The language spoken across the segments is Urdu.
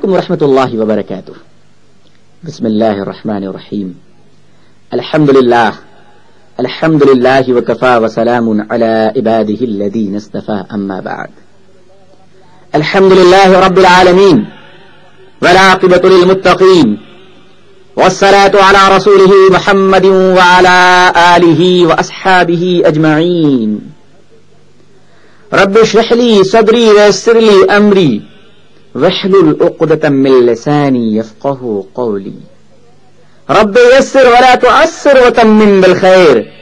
علیکم ورحمۃ اللہ وبرکاتہ. بسم اللہ الرحمن الرحیم. الحمد للہ وکفى وسلام علی عباده الذین اصطفى اما بعد. الحمد للہ رب العالمین والعاقبۃ للمتقین والصلاة على رسوله محمد وعلى آله وأصحابه أجمعين. رب اشرح لي صدري ويسر لي أمري واحلل عقدة من لساني يفقهوا قولي. رب يسر ولا تعسر وتمم بالخير.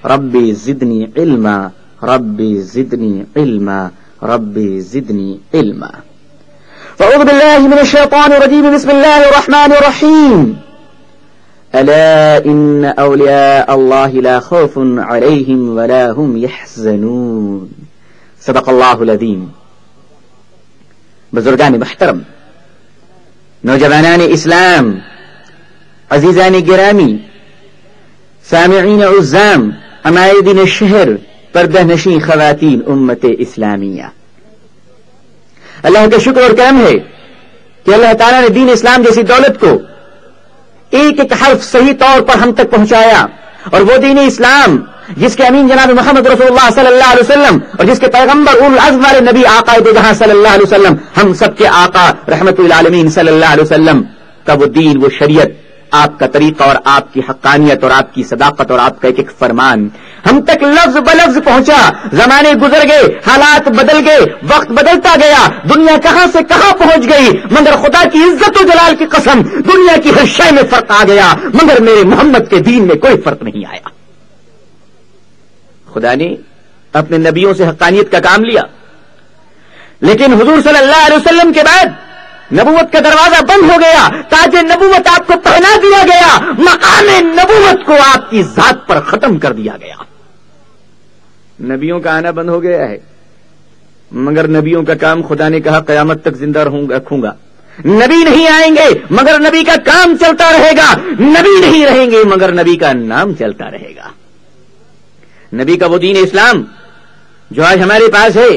ربي زدني علما ربي زدني علما ربي زدني علما. فأعوذ بالله من الشيطان الرجيم. بسم الله الرحمن الرحيم. ألا إن أولياء الله لا خوف عليهم ولا هم يحزنون. صدق اللہ العظیم. بزرگان محترم، نوجوانان اسلام، عزیزان گرامی، سامعین عزام، عمائدین شہر، پردہ نشین خواتین امت اسلامیہ، اللہ کا شکر اور کرم ہے کہ اللہ تعالیٰ نے دین اسلام جیسی دولت کو ایک ایک حرف صحیح طور پر ہم تک پہنچایا. اور وہ دین اسلام جس کے امین جناب محمد رسول اللہ صلی اللہ علیہ وسلم اور جس کے پیغمبر اول العزم والے نبی آقا دو جہاں صلی اللہ علیہ وسلم، ہم سب کے آقا رحمت للعالمین صلی اللہ علیہ وسلم کا وہ دین، وہ شریعت، آپ کا طریقہ اور آپ کی حقانیت اور آپ کی صداقت اور آپ کا ایک ایک فرمان ہم تک لفظ بلفظ پہنچا. زمانے گزر گئے، حالات بدل گئے، وقت بدلتا گیا، دنیا کہاں سے کہاں پہنچ گئی، مگر خدا کی عزت و جلال کی قسم دنیا کی ہر شے میں فرق آ گیا، مگر میرے محمد کے دین میں کوئی فرق نہیں آیا. خدا نے اپنے نبیوں سے حقانیت کا کام لیا، لیکن حضور صلی اللہ علیہ وسلم کے بعد نبوت کا دروازہ بند ہو گیا. تاج نبوت آپ کو پہنا دیا گیا، مقام نبوت کو آپ کی ذات پر ختم کر دیا گیا. نبیوں کا آنا بند ہو گیا ہے، مگر نبیوں کا کام خدا نے کہا قیامت تک زندہ رکھوں گا. نبی نہیں آئیں گے مگر نبی کا کام چلتا رہے گا، نبی نہیں رہیں گے مگر نبی کا نام چلتا رہے گا. نبی کا وہ دین اسلام جو آج ہمارے پاس ہے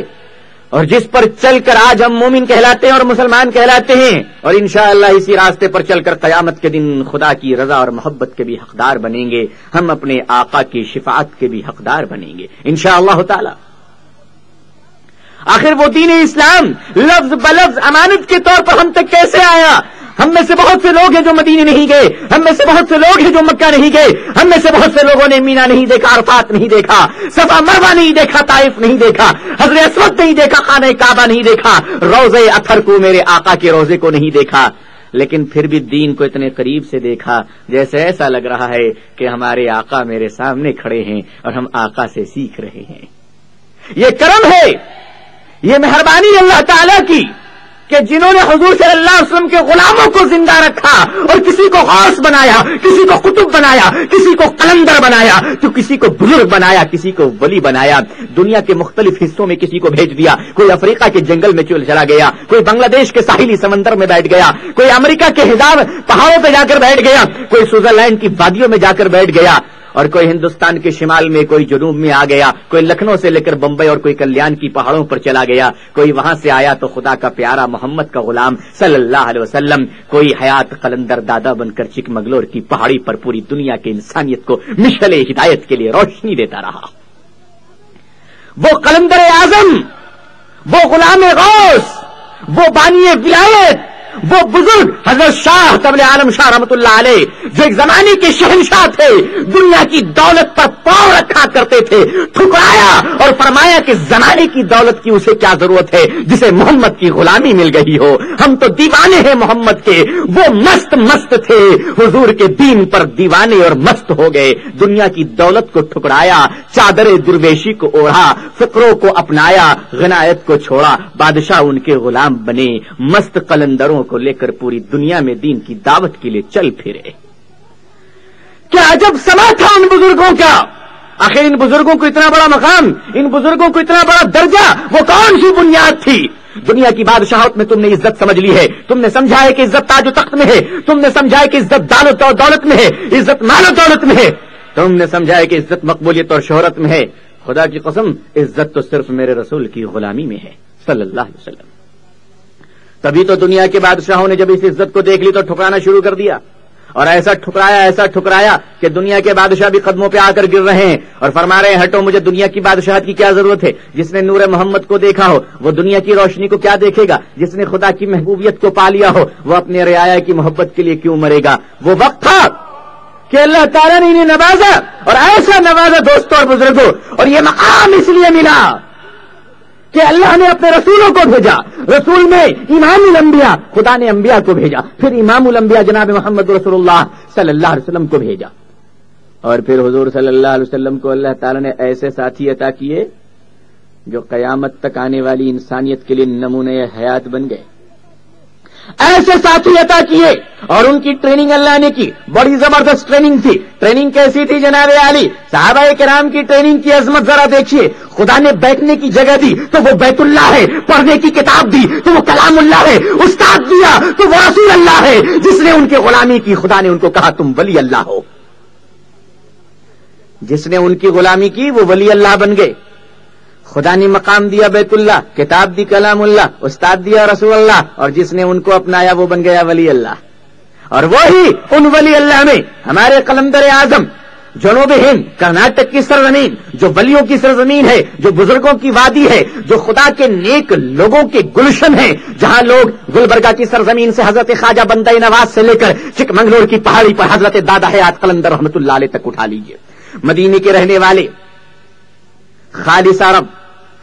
اور جس پر چل کر آج ہم مومن کہلاتے ہیں اور مسلمان کہلاتے ہیں، اور انشاءاللہ اسی راستے پر چل کر قیامت کے دن خدا کی رضا اور محبت کے بھی حقدار بنیں گے، ہم اپنے آقا کی شفاعت کے بھی حقدار بنیں گے انشاءاللہ تعالی. آخر وہ دین اسلام لفظ بلفظ امانت کے طور پر ہم تک کیسے آیا؟ ہم میں سے بہت سے لوگ ہیں جو مدینے نہیں گئے، ہم میں سے بہت سے لوگ ہیں جو مکہ نہیں گئے، ہم میں سے بہت سے لوگوں نے مینا نہیں دیکھا، عرفات نہیں دیکھا، صفا مروہ نہیں دیکھا، طائف نہیں دیکھا، حجر اسود نہیں دیکھا، خانہ کعبہ نہیں دیکھا، روضہ اطہر کو، میرے آقا کے روضے کو نہیں دیکھا، لیکن پھر بھی دین کو اتنے قریب سے دیکھا جیسے ایسا لگ رہا ہے کہ ہمارے آقا میرے سامنے کھڑے ہیں اور ہم آقا سے سیکھ رہے ہیں. یہ کرم ہے، یہ مہربانی اللہ تعالی کی کہ جنہوں نے حضور صلی اللہ علیہ وسلم کے غلاموں کو زندہ رکھا اور کسی کو غوث بنایا، کسی کو قطب بنایا، کسی کو قلندر بنایا، تو کسی کو بزرگ بنایا، کسی کو ولی بنایا. دنیا کے مختلف حصوں میں کسی کو بھیج دیا، کوئی افریقہ کے جنگل میں چلا گیا، کوئی بنگلہ دیش کے ساحلی سمندر میں بیٹھ گیا، کوئی امریکہ کے ہزار پہاڑوں پہ جا کر بیٹھ گیا، کوئی سوئٹزرلینڈ کی وادیوں میں جا کر بیٹھ گیا، اور کوئی ہندوستان کے شمال میں، کوئی جنوب میں آ گیا، کوئی لکھنؤ سے لے کر بمبئی اور کوئی کلیان کی پہاڑوں پر چلا گیا، کوئی وہاں سے آیا تو خدا کا پیارا محمد کا غلام صلی اللہ علیہ وسلم، کوئی حیات قلندر دادا بن کر چکمگلور کی پہاڑی پر پوری دنیا کے انسانیت کو مشعل ہدایت کے لیے روشنی دیتا رہا. وہ قلندر اعظم، وہ غلام غوث، وہ بانی ولایت، وہ بزرگ حضرت شاہ طبل عالم شاہ رحمت اللہ علیہ جو ایک زمانے کے شہنشاہ تھے، دنیا کی دولت پر پاؤں رکھا کرتے تھے، ٹھکرایا اور فرمایا کہ زمانے کی دولت کی اسے کیا ضرورت ہے جسے محمد کی غلامی مل گئی ہو، ہم تو دیوانے ہیں محمد کے. وہ مست تھے، حضور کے دین پر دیوانے اور مست ہو گئے. دنیا کی دولت کو ٹھکرایا، چادر درویشی کو اوڑھا، فقروں کو اپنایا، غنائت کو چھوڑا، بادشاہ ان کے غلام بنے، مست قلندروں کو لے کر پوری دنیا میں دین کی دعوت کے لیے چل پھرے. کیا عجب سما تھا ان بزرگوں کا. آخر ان بزرگوں کو اتنا بڑا مقام، ان بزرگوں کو اتنا بڑا درجہ، وہ کون سی بنیاد تھی؟ دنیا کی بادشاہت میں تم نے عزت سمجھ لی ہے، تم نے سمجھا ہے کہ عزت تاج و تخت میں ہے، تم نے سمجھا ہے کہ عزت دولت میں ہے، عزت مال و دولت میں ہے، تم نے سمجھا ہے کہ عزت مقبولیت اور شہرت میں ہے. خدا کی قسم عزت تو صرف میرے رسول کی غلامی میں ہے صلی اللہ علیہ وسلم. تبھی تو دنیا کے بادشاہوں نے جب اس عزت کو دیکھ لی تو ٹھکرانا شروع کر دیا، اور ایسا ٹھکرایا کہ دنیا کے بادشاہ بھی قدموں پہ آ کر گر رہے ہیں اور فرما رہے ہیں ہٹو، مجھے دنیا کی بادشاہت کی کیا ضرورت ہے؟ جس نے نور محمد کو دیکھا ہو وہ دنیا کی روشنی کو کیا دیکھے گا؟ جس نے خدا کی محبوبیت کو پا لیا ہو وہ اپنے رعایا کی محبت کے لیے کیوں مرے گا؟ وہ وقت تھا کہ اللہ تعالیٰ نے انہیں نوازا، اور ایسا نوازا دوستوں اور بزرگوں، اور یہ مقام اس لیے ملا کہ اللہ نے اپنے رسولوں کو بھیجا، رسول میں امام الانبیاء، خدا نے انبیاء کو بھیجا، پھر امام الانبیاء جناب محمد رسول اللہ صلی اللہ علیہ وسلم کو بھیجا، اور پھر حضور صلی اللہ علیہ وسلم کو اللہ تعالیٰ نے ایسے ساتھی عطا کیے جو قیامت تک آنے والی انسانیت کے لیے نمونہ حیات بن گئے، ایسے ساتھی عطا کیے، اور ان کی ٹریننگ اللہ نے کی، بڑی زبردست ٹریننگ تھی۔ ٹریننگ کیسی تھی جناب عالی؟ صحابہ کرام کی ٹریننگ کی عظمت ذرا دیکھیے، خدا نے بیٹھنے کی جگہ دی تو وہ بیت اللہ ہے، پڑھنے کی کتاب دی تو وہ کلام اللہ ہے، استاد دیا تو وہ رسول اللہ ہے، جس نے ان کی غلامی کی خدا نے ان کو کہا تم ولی اللہ ہو، جس نے ان کی غلامی کی وہ ولی اللہ بن گئے۔ خدا نے مقام دیا بیت اللہ، کتاب دی کلام اللہ، استاد دیا رسول اللہ، اور جس نے ان کو اپنایا وہ بن گیا ولی اللہ۔ اور وہی ان ولی اللہ میں ہمارے قلندر اعظم جنوب ہند کرناٹک کی سرزمین جو ولیوں کی سرزمین ہے، جو بزرگوں کی وادی ہے، جو خدا کے نیک لوگوں کے گلشن ہے، جہاں لوگ گلبرگہ کی سرزمین سے حضرت خواجہ بندہ نواز سے لے کر چکمنگلور کی پہاڑی پر حضرت دادا حیات قلندر رحمت اللہ علیہ تک اٹھا لیجیے، مدینے کے رہنے والے خالص عرب،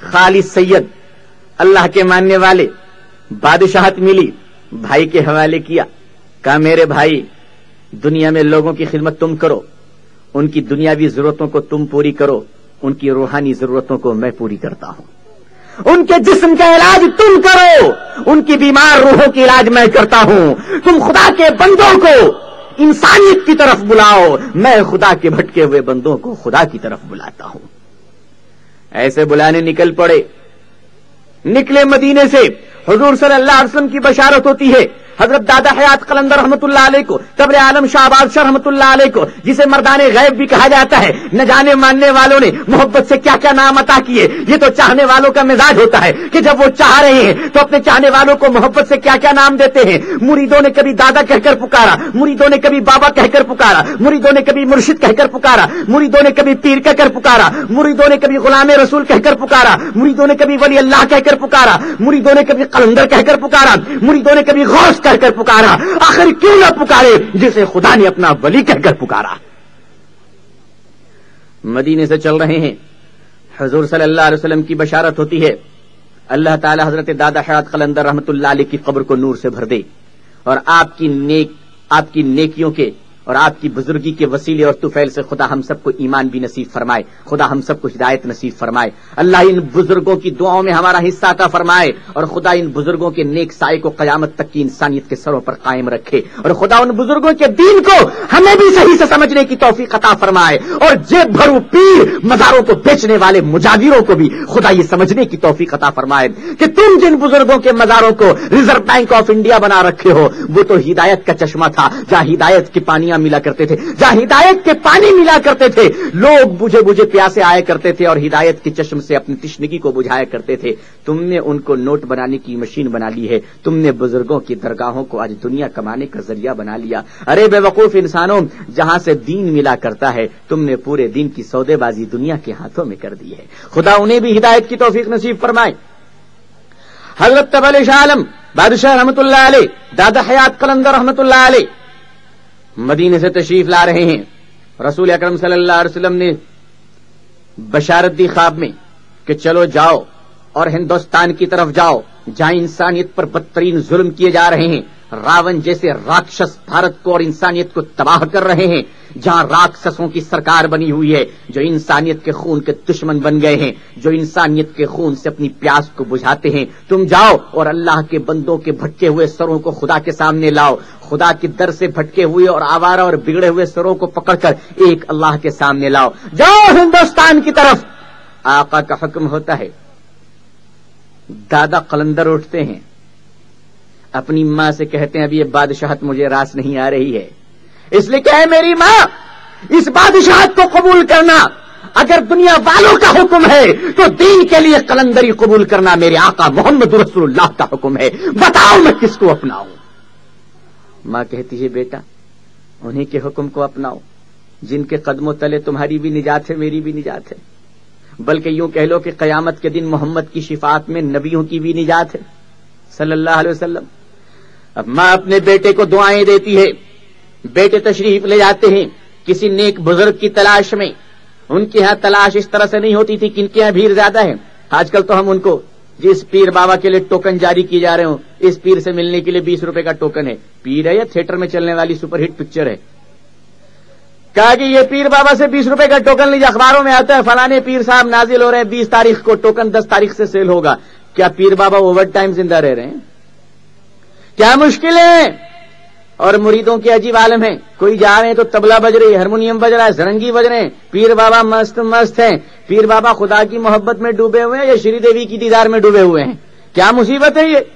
خالص سید، اللہ کے ماننے والے، بادشاہت ملی، بھائی کے حوالے کیا، کہا میرے بھائی دنیا میں لوگوں کی خدمت تم کرو، ان کی دنیاوی ضرورتوں کو تم پوری کرو، ان کی روحانی ضرورتوں کو میں پوری کرتا ہوں، ان کے جسم کا علاج تم کرو، ان کی بیمار روحوں کی علاج میں کرتا ہوں، تم خدا کے بندوں کو انسانیت کی طرف بلاؤ، میں خدا کے بھٹکے ہوئے بندوں کو خدا کی طرف بلاتا ہوں۔ ایسے بلانے نکل پڑے، نکلے مدینے سے، حضور صلی اللہ علیہ وسلم کی بشارت ہوتی ہے حضرت دادا حیات قلندر رحمت اللہ علیہ کو، قبر عالم شاہ بادشاہ رحمت اللہ علیہ کو، جسے مردان غیب بھی کہا جاتا ہے، نہ جانے ماننے والوں نے محبت سے کیا کیا نام عطا کیے۔ یہ تو چاہنے والوں کا مزاج ہوتا ہے کہ جب وہ چاہ رہے ہیں تو اپنے چاہنے والوں کو محبت سے کیا کیا نام دیتے ہیں۔ مریدوں نے کبھی دادا کہہ کر پکارا، مریدوں نے کبھی بابا کہہ کر پکارا، مریدوں نے کبھی مرشد کہہ کر پکارا، مریدوں نے کبھی پیر کہہ کر پکارا، مریدوں نے کبھی غلام رسول کہہ کر پکارا، مریدوں نے کبھی ولی اللہ کہہ کر پکارا، مریدوں نے کبھی قلندر کہہ کر پکارا، مریدوں نے کبھی غوث کہہ کر پکارا۔ آخر کیوں نہ پکارے جسے خدا نے اپنا ولی کہہ کر پکارا۔ مدینے سے چل رہے ہیں، حضور صلی اللہ علیہ وسلم کی بشارت ہوتی ہے، اللہ تعالی حضرت دادا حیات قلندر رحمت اللہ علیہ کی قبر کو نور سے بھر دے، اور آپ کی نیکیوں کے اور آپ کی بزرگی کے وسیلے اور طفیل سے خدا ہم سب کو ایمان بھی نصیب فرمائے، خدا ہم سب کو ہدایت نصیب فرمائے، اللہ ان بزرگوں کی دعاؤں میں ہمارا حصہ عطا فرمائے، اور خدا ان بزرگوں کے نیک سائے کو قیامت تک کی انسانیت کے سروں پر قائم رکھے، اور خدا ان بزرگوں کے دین کو ہمیں بھی صحیح سے سمجھنے کی توفیق عطا فرمائے، اور جیب بھرو پیر مزاروں کو بیچنے والے مجاوروں کو بھی خدا یہ سمجھنے کی توفیق عطا فرمائے کہ تم جن بزرگوں کے مزاروں کو ریزرو بینک آف انڈیا بنا رکھے ہو، وہ تو ہدایت کا چشمہ تھا، جہاں ہدایت کے پانیاں ملا کرتے تھے، جہاں ہدایت کے پانی ملا کرتے تھے، لوگ بجھے بجھے پیاسے آیا کرتے تھے اور ہدایت کے چشم سے اپنی تشنگی کو بجھایا کرتے تھے۔ تم نے ان کو نوٹ بنانے کی مشین بنا لی ہے، تم نے بزرگوں کی درگاہوں کو آج دنیا کمانے کا ذریعہ بنا لیا۔ ارے بے وقوف انسانوں، جہاں سے دین ملا کرتا ہے تم نے پورے دین کی سودے بازی دنیا کے ہاتھوں میں کر دی ہے، خدا انہیں بھی ہدایت کی توفیق نصیب فرمائے۔ حضرت تبل شاہ عالم بادشاہ رحمت اللہ علیہ، دادا حیات قلندر رحمت اللہ علیہ مدینے سے تشریف لا رہے ہیں، رسول اکرم صلی اللہ علیہ وسلم نے بشارت دی خواب میں کہ چلو جاؤ اور ہندوستان کی طرف جاؤ، جہاں انسانیت پر بدترین ظلم کیے جا رہے ہیں، راون جیسے راکشس بھارت کو اور انسانیت کو تباہ کر رہے ہیں، جہاں راکشسوں کی سرکار بنی ہوئی ہے، جو انسانیت کے خون کے دشمن بن گئے ہیں، جو انسانیت کے خون سے اپنی پیاس کو بجھاتے ہیں، تم جاؤ اور اللہ کے بندوں کے بھٹکے ہوئے سروں کو خدا کے سامنے لاؤ، خدا کے در سے بھٹکے ہوئے اور آوارہ اور بگڑے ہوئے سروں کو پکڑ کر ایک اللہ کے سامنے لاؤ، جاؤ ہندوستان کی طرف۔ آقا کا حکم ہوتا ہے، دادا قلندر اٹھتے ہیں، اپنی ماں سے کہتے ہیں اب یہ بادشاہت مجھے راس نہیں آ رہی ہے، اس لیے کہ اے میری ماں، اس بادشاہت کو قبول کرنا، اگر دنیا والوں کا حکم ہے تو دین کے لیے قلندری قبول کرنا میرے آقا محمد رسول اللہ کا حکم ہے. بتاؤ میں کس کو اپناؤں؟ ماں کہتی ہے بیٹا انہیں کے حکم کو اپناؤ جن کے قدموں تلے تمہاری بھی نجات ہے میری بھی نجات ہے، بلکہ یوں کہہ لو کہ قیامت کے دن محمد کی شفاعت میں نبیوں کی بھی نجات ہے صلی اللہ علیہ وسلم. اب ماں اپنے بیٹے کو دعائیں دیتی ہے. بیٹے تشریف لے جاتے ہیں کسی نیک بزرگ کی تلاش میں. ان کے ہاں تلاش اس طرح سے نہیں ہوتی تھی کہ ان کے یہاں بھیڑ زیادہ ہے. آج کل تو ہم ان کو جس پیر بابا کے لیے ٹوکن جاری کیے جا رہے ہوں، اس پیر سے ملنے کے لیے 20 روپے کا ٹوکن ہے. پیر ہے یا تھیٹر میں چلنے والی سپر ہٹ پکچر ہے؟ کہا کہ یہ پیر بابا سے 20 روپے کا ٹوکن لیجیے، اخباروں میں آتا ہے فلانے پیر صاحب نازل ہو رہے ہیں 20 تاریخ کو، ٹوکن 10 تاریخ سے سیل ہوگا. کیا پیر بابا اوور ٹائم زندہ رہ رہے ہیں؟ کیا مشکل ہے؟ اور مریدوں کے عجیب عالم ہیں. کوئی جا رہے ہیں تو تبلا بج رہی ہے، ہارمونیم بج رہا ہے، سرنگی بج رہے ہیں. پیر بابا مست مست ہیں. پیر بابا خدا کی محبت میں ڈوبے ہوئے ہیں یا شری دیوی کی دیدار میں ڈوبے ہوئے ہیں؟ کیا مصیبت ہے یہ؟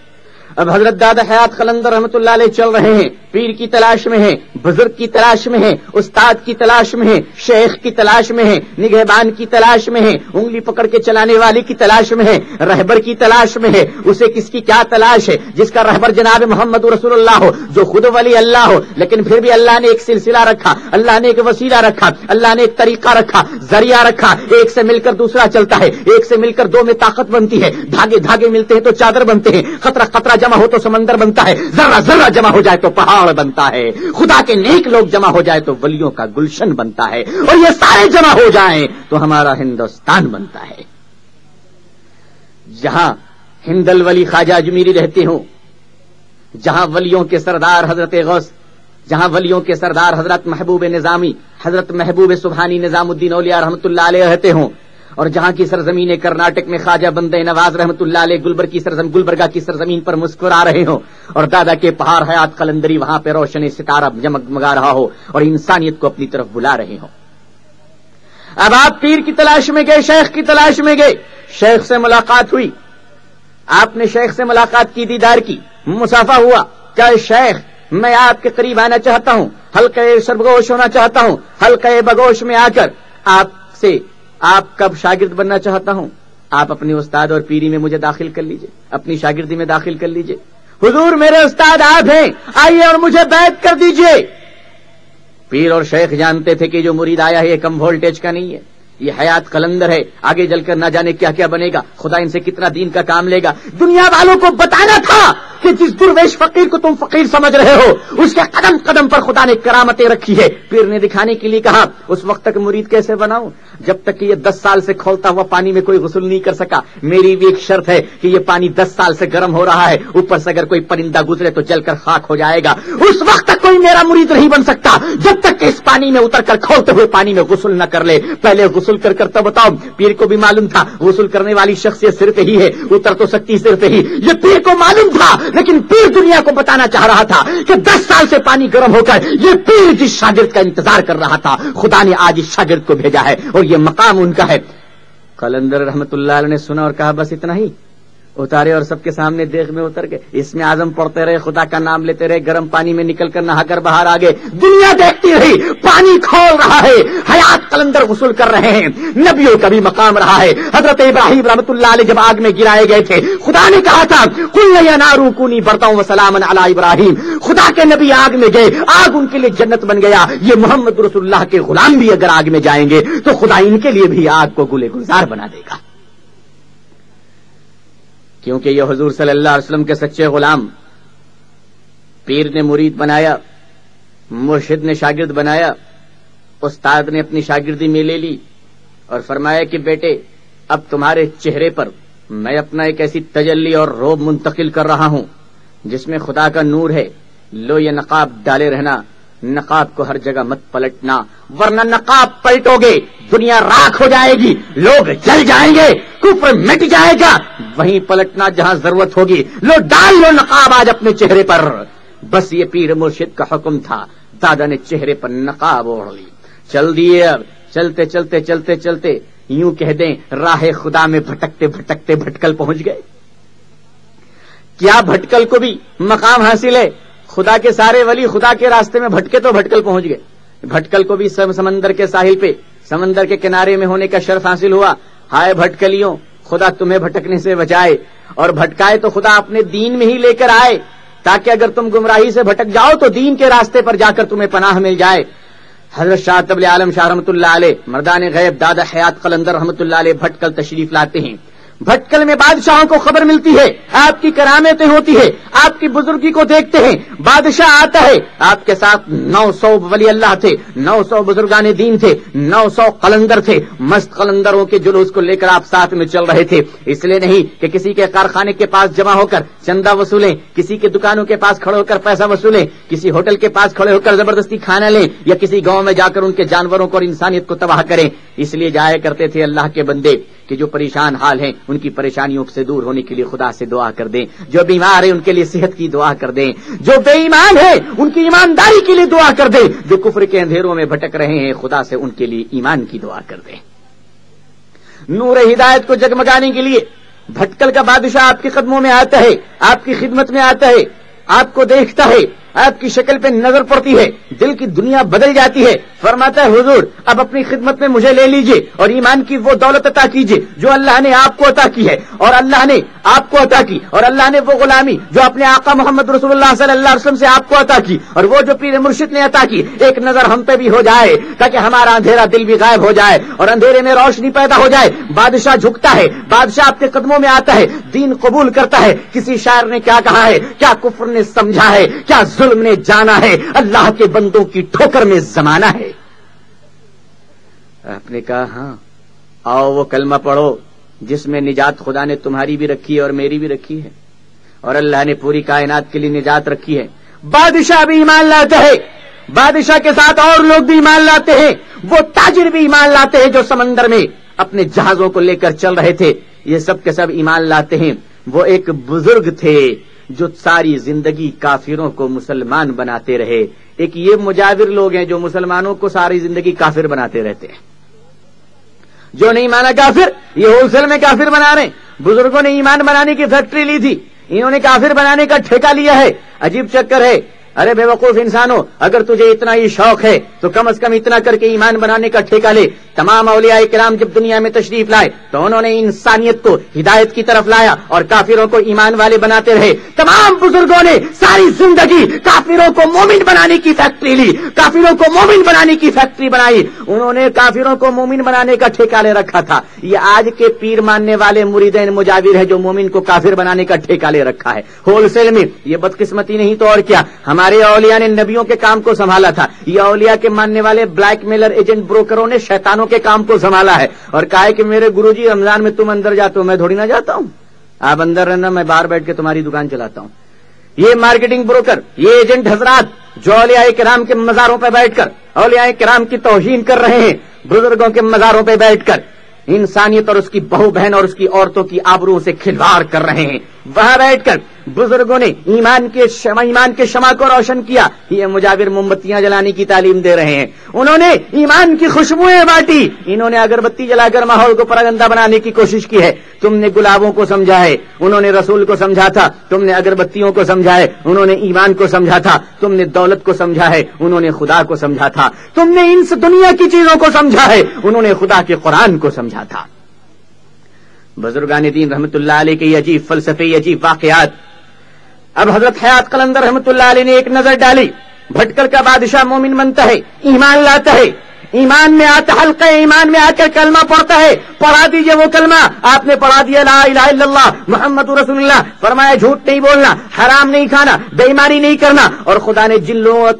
اب حضرت دادا حیات قلندر رحمۃ اللہ علیہ چل رہے ہیں، پیر کی تلاش میں ہیں، بزرگ کی تلاش میں ہیں، استاد کی تلاش میں ہیں، شیخ کی تلاش میں ہیں، نگہبان کی تلاش میں ہیں، انگلی پکڑ کے چلانے والے کی تلاش میں ہیں، رہبر کی تلاش میں ہے. اسے کس کی کیا تلاش ہے؟ جس کا رہبر جناب محمد رسول اللہ ہو، جو خود ولی اللہ ہو، لیکن پھر بھی اللہ نے ایک سلسلہ رکھا، اللہ نے ایک وسیلہ رکھا، اللہ نے ایک طریقہ رکھا، ذریعہ رکھا. ایک سے مل کر دوسرا چلتا ہے، ایک سے مل کر دو میں طاقت بنتی ہے. دھاگے دھاگے ملتے ہیں تو چادر بنتے ہیں، قطرہ قطرہ جمع ہو تو سمندر بنتا ہے، ذرہ ذرہ جمع ہو جائے تو پہاڑ بنتا ہے. خدا کے نیک لوگ جمع ہو جائے تو ولیوں کا گلشن بنتا ہے، اور یہ سارے جمع ہو جائیں تو ہمارا ہندوستان بنتا ہے. جہاں ہندل ولی خواجہ اجمیری رہتے ہوں، جہاں ولیوں کے سردار حضرت غوث، جہاں ولیوں کے سردار حضرت محبوب نظامی، حضرت محبوب سبحانی نظام الدین اولیاء رحمۃ اللہ علیہ رہتے ہوں، اور جہاں کی سرزمین کرناٹک میں خواجہ بندے نواز رحمۃ اللہ علیہ گلبرگہ کی سرزمین پر مسکرا رہے ہوں، اور دادا کے پہاڑ حیات قلندری وہاں پہ روشن ستارہ جگمگا رہا ہو اور انسانیت کو اپنی طرف بلا رہے ہوں. اب آپ پیر کی تلاش میں گئے، شیخ کی تلاش میں گئے، شیخ سے ملاقات ہوئی، آپ نے شیخ سے ملاقات کی، دیدار کی، مصافحہ ہوا. کیا شیخ میں آپ کے قریب آنا چاہتا ہوں، حلقہ سربگوش ہونا چاہتا ہوں، حلقہ بگوش میں آ کر آپ کب شاگرد بننا چاہتا ہوں، آپ اپنے استاد اور پیری میں مجھے داخل کر لیجئے، اپنی شاگردی میں داخل کر لیجئے. حضور میرے استاد آپ ہیں، آئیے اور مجھے بیعت کر دیجئے. پیر اور شیخ جانتے تھے کہ جو مرید آیا ہے یہ کم وولٹیج کا نہیں ہے، یہ حیات قلندر ہے، آگے جل کر نہ جانے کیا کیا بنے گا، خدا ان سے کتنا دین کا کام لے گا. دنیا والوں کو بتانا تھا کہ جس درویش فقیر کو تم فقیر سمجھ رہے ہو اس کے قدم قدم پر خدا نے کرامتیں رکھی ہے. پیر نے دکھانے کے لیے کہا اس وقت تک مرید کیسے بناؤں جب تک کہ یہ 10 سال سے کھولتا ہوا پانی میں کوئی غسل نہیں کر سکا. میری بھی ایک شرط ہے کہ یہ پانی 10 سال سے گرم ہو رہا ہے، اوپر سے اگر کوئی پرندہ گزرے تو جل کر خاک ہو جائے گا. اس وقت تک کوئی میرا مرید نہیں بن سکتا جب تک کہ اس پانی میں اتر کر کھولتے ہوئے پانی میں غسل نہ کر لے. پہلے غسل کر تب بتاؤ. پیر کو بھی معلوم تھا غسل کرنے والی شخصیت سر پہ ہی ہے، اتر تو سکتی سر پہ ہی، یہ پیر کو معلوم تھا. لیکن پیر دنیا کو بتانا چاہ رہا تھا کہ 10 سال سے پانی گرم ہو کر یہ پیر جس شاگرد کا انتظار کر رہا تھا خدا نے آج اس شاگرد کو بھیجا ہے اور یہ مقام ان کا ہے. قلندر رحمت اللہ علیہ نے سنا اور کہا بس اتنا ہی. اتارے اور سب کے سامنے دیکھ میں اتر گئے. اس میں اعظم پڑھتے رہے، خدا کا نام لیتے رہے، گرم پانی میں نکل کر نہا کر باہر آ گئے. دنیا دیکھتی رہی، پانی کھول رہا ہے، حیات قلندر غسل کر رہے ہیں. نبیوں کا بھی مقام رہا ہے. حضرت ابراہیم رحمت اللہ علیہ جب آگ میں گرائے گئے تھے خدا نے کہا تھا قل یا نار کونی بردا وسلاما علی ابراہیم. خدا کے نبی آگ میں گئے، آگ ان کے لیے جنت بن گیا. یہ محمد رسول اللہ کے غلام بھی اگر آگ میں جائیں گے تو خدا ان کے لیے بھی آگ کو گلے گلزار بنا دے گا، کیونکہ یہ حضور صلی اللہ علیہ وسلم کے سچے غلام. پیر نے مرید بنایا، مرشد نے شاگرد بنایا، استاد نے اپنی شاگردی میں لے لی اور فرمایا کہ بیٹے اب تمہارے چہرے پر میں اپنا ایک ایسی تجلی اور روب منتقل کر رہا ہوں جس میں خدا کا نور ہے. لو یہ نقاب ڈالے رہنا، نقاب کو ہر جگہ مت پلٹنا، ورنہ نقاب پلٹو گے دنیا راکھ ہو جائے گی، لوگ جل جائیں گے، کفر مٹ جائے گا. وہیں پلٹنا جہاں ضرورت ہوگی. لو ڈال لو نقاب آج اپنے چہرے پر. بس یہ پیر مرشد کا حکم تھا. دادا نے چہرے پر نقاب اوڑھ لی، چل دیے. اب چلتے چلتے چلتے چلتے یوں کہہ دیں راہ خدا میں بھٹکتے بھٹکتے بھٹکل پہنچ گئے. کیا بھٹکل کو بھی مقام حاصل ہے؟ خدا کے سارے ولی خدا کے راستے میں بھٹکے تو بھٹکل پہنچ گئے. بھٹکل کو بھی سمندر کے ساحل پہ سمندر کے کنارے میں ہونے کا شرف حاصل ہوا. ہائے بھٹکلیوں، خدا تمہیں بھٹکنے سے بچائے، اور بھٹکائے تو خدا اپنے دین میں ہی لے کر آئے، تاکہ اگر تم گمراہی سے بھٹک جاؤ تو دین کے راستے پر جا کر تمہیں پناہ مل جائے. حضرت شاہ طبل عالم شاہ رحمۃ اللہ علیہ مردان غیب دادا حیات قلندر رحمۃ اللہ علیہ بھٹکل تشریف لاتے ہیں. بھٹکل میں بادشاہوں کو خبر ملتی ہے، آپ کی کرامتیں ہوتی ہے، آپ کی بزرگی کو دیکھتے ہیں. بادشاہ آتا ہے، آپ کے ساتھ 900 ولی اللہ تھے، 900 بزرگان دین تھے، 900 قلندر تھے. مست قلندروں کے جلوس کو لے کر آپ ساتھ میں چل رہے تھے. اس لیے نہیں کہ کسی کے کارخانے کے پاس جمع ہو کر چندہ وصولیں، کسی کے دکانوں کے پاس کھڑے ہو کر پیسہ وصولیں، کسی ہوٹل کے پاس کھڑے ہو کر زبردستی کھانا لیں، یا کسی گاؤں میں جا کر ان کے جانوروں کو اور انسانیت کو تباہ کریں. اس لیے جایا کرتے تھے اللہ کے بندے کہ جو پریشان حال ہیں ان کی پریشانیوں سے دور ہونے کے لیے خدا سے دعا کر دیں، جو بیمار ہیں ان کے لیے صحت کی دعا کر دیں، جو بے ایمان ہیں ان کی ایمانداری کے لیے دعا کر دیں، جو کفر کے اندھیروں میں بھٹک رہے ہیں خدا سے ان کے لیے ایمان کی دعا کر دیں. نور ہدایت کو جگمگانے کے لیے بھٹکل کا بادشاہ آپ کے قدموں میں آتا ہے، آپ کی خدمت میں آتا ہے، آپ کو دیکھتا ہے، آپ کی شکل پہ نظر پڑتی ہے، دل کی دنیا بدل جاتی ہے. فرماتا ہے حضور اب اپنی خدمت میں مجھے لے لیجئے اور ایمان کی وہ دولت عطا کیجئے جو اللہ نے آپ کو عطا کی ہے، اور اللہ نے آپ کو عطا کی، اور اللہ نے وہ غلامی جو اپنے آقا محمد رسول اللہ صلی اللہ علیہ وسلم سے آپ کو عطا کی، اور وہ جو پیر مرشد نے عطا کی، ایک نظر ہم پہ بھی ہو جائے تاکہ ہمارا اندھیرا دل بھی غائب ہو جائے اور اندھیرے میں روشنی پیدا ہو جائے. بادشاہ جھکتا ہے، بادشاہ آپ کے قدموں میں آتا ہے، دین قبول کرتا ہے. کسی شاعر نے کیا کہا ہے، کیا کفر نے سمجھا ہے، کیا ظلم نے جانا ہے، اللہ کے بندوں کی ٹھوکر میں زمانہ ہے. آپ نے کہا ہاں آؤ وہ کلمہ پڑھو جس میں نجات خدا نے تمہاری بھی رکھی ہے اور میری بھی رکھی ہے، اور اللہ نے پوری کائنات کے لیے نجات رکھی ہے. بادشاہ بھی ایمان لاتا ہے، بادشاہ کے ساتھ اور لوگ بھی ایمان لاتے ہیں، وہ تاجر بھی ایمان لاتے ہیں جو سمندر میں اپنے جہازوں کو لے کر چل رہے تھے، یہ سب کے سب ایمان لاتے ہیں. وہ ایک بزرگ تھے جو ساری زندگی کافروں کو مسلمان بناتے رہے. ایک یہ مجاور لوگ ہیں جو مسلمانوں کو ساری زندگی کافر بناتے رہتے ہیں. جو نہیں مانا کافر، یہ ہول سیل میں کافر بنا رہے ہیں. بزرگوں نے ایمان بنانے کی فیکٹری لی تھی، انہوں نے کافر بنانے کا ٹھیکہ لیا ہے. عجیب چکر ہے. ارے بے وقوف انسانوں، اگر تجھے اتنا ہی شوق ہے تو کم از کم اتنا کر کے ایمان بنانے کا ٹھیکہ لے. تمام اولیاء کرام جب دنیا میں تشریف لائے تو انہوں نے انسانیت کو ہدایت کی طرف لایا اور کافروں کو ایمان والے بناتے رہے. تمام بزرگوں نے ساری زندگی کافروں کو مومن بنانے کی فیکٹری لی، کافروں کو مومن بنانے کی فیکٹری بنائی. انہوں نے کافروں کو مومن بنانے کا ٹھیکہ لے رکھا تھا. یہ آج کے پیر ماننے والے مریدین مجاور ہیں جو مومن کو کافر بنانے کا ٹھیکہ لے رکھا ہے ہول سیل میں. یہ بدقسمتی نہیں تو اور کیا. ہمارے اولیاء نے نبیوں کے کام کو سنبھالا تھا، یہ اولیاء کے ماننے والے بلیک میلر ایجنٹ بروکروں نے شیطانوں کے کام کو سنبھالا ہے اور کہا ہے کہ میرے گروجی رمضان میں تم اندر جاتے ہو، میں تھوڑی نہ جاتا ہوں، آپ اندر رہنا، میں باہر بیٹھ کے تمہاری دکان چلاتا ہوں. یہ مارکیٹنگ بروکر، یہ ایجنٹ حضرات جو اولیاء کرام کے مزاروں پہ بیٹھ کر اولیاء کرام کی توہین کر رہے ہیں، بزرگوں کے مزاروں پہ بیٹھ کر انسانیت اور اس کی بہو بہن اور اس کی عورتوں کی آبرو سے کھلواڑ کر رہے ہیں. وہاں بیٹھ کر بزرگوں نے ایمان کے شمع کو روشن کیا. یہ مجاور موم بتیاں جلانے کی تعلیم دے رہے ہیں. انہوں نے ایمان کی خوشبوئیں بانٹی، انہوں نے اگربتی جلا کر ماحول کو پراگندہ بنانے کی کوشش کی ہے. تم نے گلابوں کو سمجھا ہے، انہوں نے رسول کو سمجھا تھا. تم نے اگربتیوں کو سمجھا ہے، انہوں نے ایمان کو سمجھا تھا. تم نے دولت کو سمجھا ہے، انہوں نے خدا کو سمجھا تھا. تم نے ان دنیا کی چیزوں کو سمجھا ہے، انہوں نے خدا کے قرآن کو سمجھا تھا. بزرگان دین رحمت اللہ علیہ کے عجیب فلسفے، عجیب واقعات. اب حضرت حیات قلندر رحمت اللہ علیہ نے ایک نظر ڈالی. بھٹکل کا بادشاہ مومن بنتا ہے، ایمان لاتا ہے، ایمان میں آتا، حلقہ ایمان میں آ کر کلمہ پڑھتا ہے. پڑھا دیجئے وہ کلمہ. آپ نے پڑھا دیا لا الہ الا اللہ محمد رسول اللہ. فرمایا جھوٹ نہیں بولنا، حرام نہیں کھانا، بے ایمانی نہیں کرنا، اور خدا نے جن لوگوں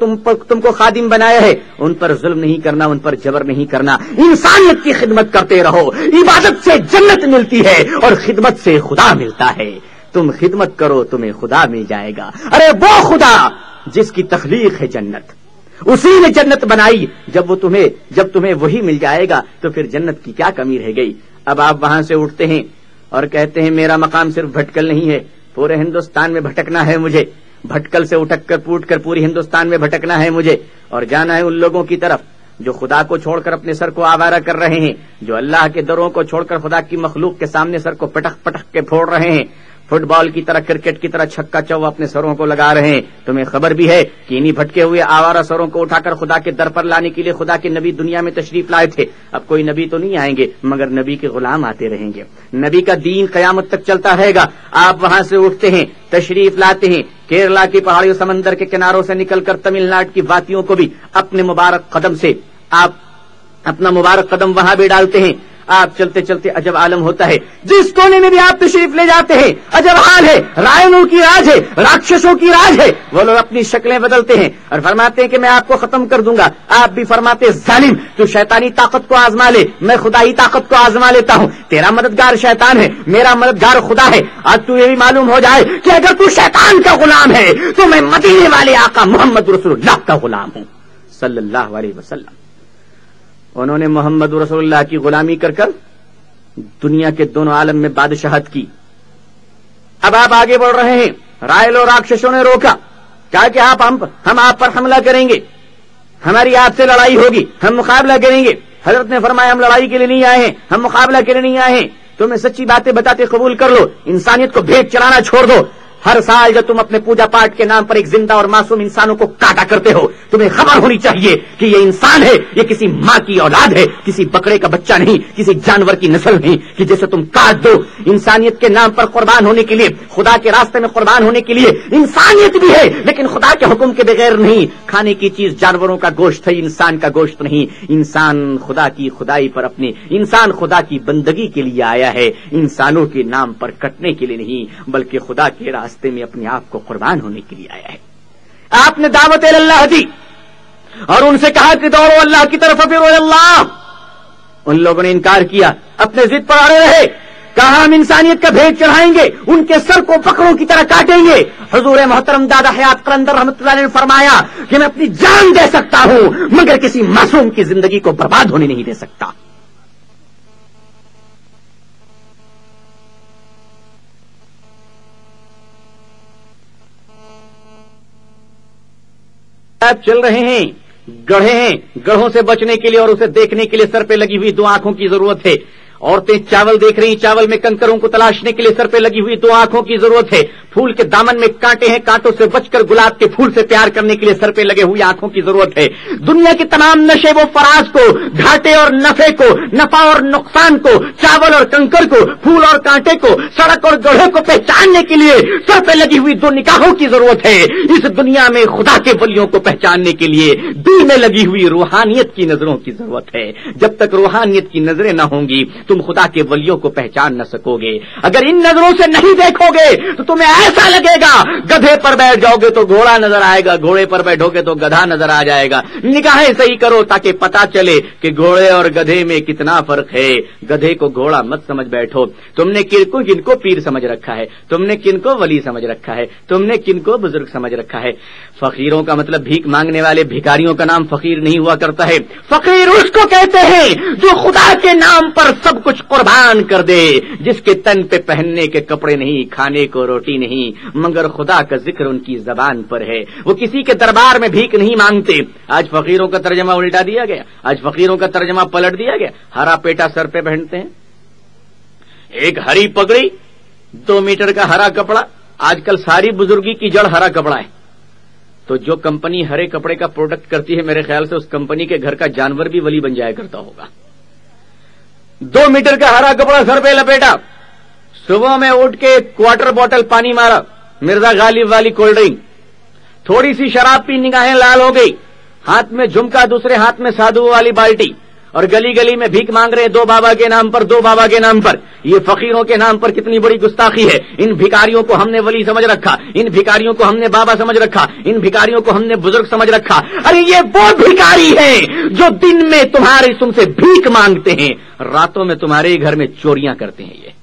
تم کو خادم بنایا ہے ان پر ظلم نہیں کرنا، ان پر جبر نہیں کرنا. انسانیت کی خدمت کرتے رہو. عبادت سے جنت ملتی ہے اور خدمت سے خدا ملتا ہے. تم خدمت کرو تمہیں خدا مل جائے گا. ارے وہ خدا جس کی تخلیق ہے جنت، اسی نے جنت بنائی. جب تمہیں وہی مل جائے گا تو پھر جنت کی کیا کمی رہ گئی. اب آپ وہاں سے اٹھتے ہیں اور کہتے ہیں میرا مقام صرف بھٹکل نہیں ہے، پورے ہندوستان میں بھٹکنا ہے مجھے. بھٹکل سے اٹک کر پوٹ کر پوری ہندوستان میں بھٹکنا ہے مجھے، اور جانا ہے ان لوگوں کی طرف جو خدا کو چھوڑ کر اپنے سر کو آوارہ کر رہے ہیں، جو اللہ کے دروں کو چھوڑ کر خدا کی مخلوق کے سامنے سر کو پٹک پٹک کے پھوڑ رہے ہیں. فٹ بال کی طرح کرکٹ کی طرح چھکا چوہ اپنے سروں کو لگا رہے ہیں. تمہیں خبر بھی ہے کہ انہی بھٹکے ہوئے آوارہ سروں کو اٹھا کر خدا کے در پر لانے کے لیے خدا کے نبی دنیا میں تشریف لائے تھے. اب کوئی نبی تو نہیں آئیں گے مگر نبی کے غلام آتے رہیں گے. نبی کا دین قیامت تک چلتا رہے گا. آپ وہاں سے اٹھتے ہیں, تشریف لاتے ہیں, کیرلا کی پہاڑیوں سمندر کے کناروں سے نکل کر تمل ناڈو کی وادیوں کو بھی اپنے مبارک قدم سے آپ اپنا مبارک قدم وہاں بھی ڈالتے ہیں. آپ چلتے چلتے عجب عالم ہوتا ہے. جس کونے میں بھی آپ تشریف لے جاتے ہیں عجب حال ہے. رائنوں کی راج ہے, راکشسوں کی راج ہے. وہ لوگ اپنی شکلیں بدلتے ہیں اور فرماتے ہیں کہ میں آپ کو ختم کر دوں گا. آپ بھی فرماتے ظالم, تو شیطانی طاقت کو آزما لے, میں خدائی طاقت کو آزما لیتا ہوں. تیرا مددگار شیطان ہے, میرا مددگار خدا ہے. آج تو یہ بھی معلوم ہو جائے کہ اگر تو شیطان کا غلام ہے تو میں مدینے والے آقا محمد رسول اللہ کا غلام ہوں صلی اللہ علیہ وسلم. انہوں نے محمد رسول اللہ کی غلامی کر کر دنیا کے دونوں عالم میں بادشاہت کی. اب آپ آگے بڑھ رہے ہیں. رائل اور راکشسوں نے روکا, کہا کہ ہم آپ پر حملہ کریں گے, ہماری آپ سے لڑائی ہوگی, ہم مقابلہ کریں گے. حضرت نے فرمایا ہم لڑائی کے لیے نہیں آئے ہیں, ہم مقابلہ کے لیے نہیں آئے ہیں. تمہیں سچی باتیں بتاتے قبول کر لو, انسانیت کو بھیٹ چلانا چھوڑ دو. ہر سال جب تم اپنے پوجا پاٹ کے نام پر ایک زندہ اور معصوم انسانوں کو کاٹا کرتے ہو, تمہیں خبر ہونی چاہیے کہ یہ انسان ہے, یہ کسی ماں کی اولاد ہے, کسی بکرے کا بچہ نہیں, کسی جانور کی نسل نہیں کہ جیسے تم کاٹ دو. انسانیت کے نام پر قربان ہونے کے لیے, خدا کے راستے میں قربان ہونے کے لیے انسانیت بھی ہے لیکن خدا کے حکم کے بغیر نہیں. کھانے کی چیز جانوروں کا گوشت ہے, انسان کا گوشت نہیں. انسان خدا کی خدائی پر انسان خدا کی بندگی کے لیے آیا ہے, انسانوں کے نام پر کٹنے کے لیے نہیں بلکہ خدا کے راستے میں اپنے آپ کو قربان ہونے کے لیے آیا ہے. آپ نے دعوت اللہ دی اور ان سے کہا کہ دوڑو اللہ کی طرف, پھر اللہ. ان لوگوں نے انکار کیا, اپنے ضد پر اڑے رہے. کہا ہم انسانیت کا بھیٹ چڑھائیں گے, ان کے سر کو بکروں کی طرح کاٹیں گے. حضور محترم دادا حیات قلندر رحمۃ اللہ علیہ نے فرمایا کہ میں اپنی جان دے سکتا ہوں مگر کسی معصوم کی زندگی کو برباد ہونے نہیں دے سکتا. آپ چل رہے ہیں, گڑھے ہیں, گڑھوں سے بچنے کے لیے اور اسے دیکھنے کے لیے سر پہ لگی ہوئی 2 آنکھوں کی ضرورت ہے. عورتیں چاول دیکھ رہی, چاول میں کنکروں کو تلاشنے کے لیے سر پہ لگی ہوئی 2 آنکھوں کی ضرورت ہے. پھول کے دامن میں کانٹے ہیں, کانٹوں سے بچ کر گلاب کے پھول سے پیار کرنے کے لیے سر پہ لگے ہوئی آنکھوں کی ضرورت ہے. دنیا کے تمام نشے و فراز کو, گھاٹے اور نفے کو, نفع اور نقصان کو, چاول اور کنکر کو, پھول اور کانٹے کو, سڑک اور گڑھے کو پہچاننے کے لیے سر پہ لگی ہوئی 2 نگاہوں کی ضرورت ہے. اس دنیا میں خدا کے ولیوں کو پہچاننے کے لیے دل میں لگی ہوئی روحانیت کی نظروں کی ضرورت ہے. جب تک روحانیت کی نظریں نہ ہوں گی تم خدا کے ولیوں کو پہچان نہ سکو گے. اگر ان نظروں سے نہیں دیکھو گے تو تمہیں ایسا لگے گا گدھے پر بیٹھ جاؤ گے تو گھوڑا نظر آئے گا, گھوڑے پر بیٹھو گے تو گدھا نظر آ جائے گا. نگاہیں صحیح کرو تاکہ پتا چلے کہ گھوڑے اور گدھے میں کتنا فرق ہے. گدھے کو گھوڑا مت سمجھ بیٹھو. تم نے کن کو پیر سمجھ رکھا ہے, تم نے کن کو ولی سمجھ رکھا ہے, تم نے کن کو بزرگ سمجھ رکھا ہے. فقیروں کا مطلب بھیک مانگنے والے بھکاریوں کا نام فقیر نہیں ہوا کرتا ہے. فقیر اس کو کہتے ہیں جو خدا کے نام پر سب کچھ قربان کر دے, جس کے تن پہ پہننے کے کپڑے نہیں, کھانے کو روٹی نہیں مگر خدا کا ذکر ان کی زبان پر ہے. وہ کسی کے دربار میں بھیک نہیں مانگتے. آج فقیروں کا ترجمہ الٹا دیا گیا, آج فقیروں کا ترجمہ پلٹ دیا گیا. ہرا پیٹا سر پہ پہنتے ہیں, ایک ہری پگڑی, 2 میٹر کا ہرا کپڑا. آج کل ساری بزرگی کی جڑ ہرا کپڑا ہے. تو جو کمپنی ہرے کپڑے کا پروڈکٹ کرتی ہے میرے خیال سے اس کمپنی کے گھر کا جانور بھی ولی بن جایا کرتا ہوگا. 2 میٹر کا ہرا کپڑا سر پہ لپیٹا, صبح میں اٹھ کے 1/4 بوتل پانی مارا, مرزا غالب والی کولڈ ڈرنک, تھوڑی سی شراب پی, نگاہیں لال ہو گئی, ہاتھ میں جھمکا, دوسرے ہاتھ میں سادھو والی بالٹی, اور گلی گلی میں بھیک مانگ رہے 2 بابا کے نام پر, 2 بابا کے نام پر. یہ فقیروں کے نام پر کتنی بڑی گستاخی ہے. ان بھکاریوں کو ہم نے ولی سمجھ رکھا, ان بھکاریوں کو ہم نے بابا سمجھ رکھا, ان بھکاریوں کو ہم نے بزرگ سمجھ رکھا. ارے یہ وہ بھکاری ہیں جو دن میں تم سے بھیک مانگتے ہیں, راتوں میں تمہارے گھر میں چوریاں کرتے ہیں. یہ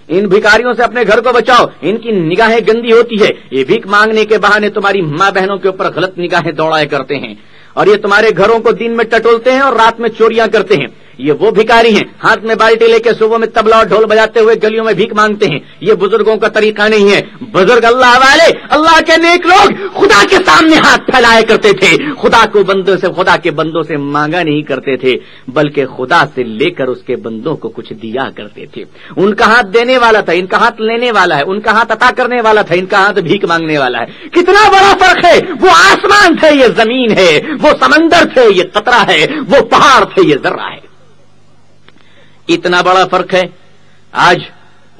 ان بھکاریوں سے اپنے گھر کو بچاؤ, ان کی نگاہیں گندی ہوتی ہے. یہ بھیک مانگنے کے بہانے تمہاری ماں بہنوں کے اوپر غلط نگاہیں دوڑایا کرتے ہیں اور یہ تمہارے گھروں کو دن میں ٹٹولتے ہیں اور رات میں چوریاں کرتے ہیں. یہ وہ بھکاری ہیں ہاتھ میں بالٹی لے کے صبح میں تبلا اور ڈھول بجاتے ہوئے گلیوں میں بھیک مانگتے ہیں. یہ بزرگوں کا طریقہ نہیں ہے. بزرگ اللہ والے, اللہ کے نیک لوگ خدا کے سامنے ہاتھ پھیلایا کرتے تھے. خدا کے بندوں سے مانگا نہیں کرتے تھے, بلکہ خدا سے لے کر اس کے بندوں کو کچھ دیا کرتے تھے. ان کا ہاتھ دینے والا تھا, ان کا ہاتھ لینے والا ہے. ان کا ہاتھ عطا کرنے والا تھا, ان کا ہاتھ بھیک مانگنے والا ہے. کتنا بڑا فرق ہے. وہ آسمان تھے, یہ زمین ہے. وہ سمندر تھے, یہ قطرہ ہے. وہ پہاڑ تھے, یہ ذرہ ہے. اتنا بڑا فرق ہے. آج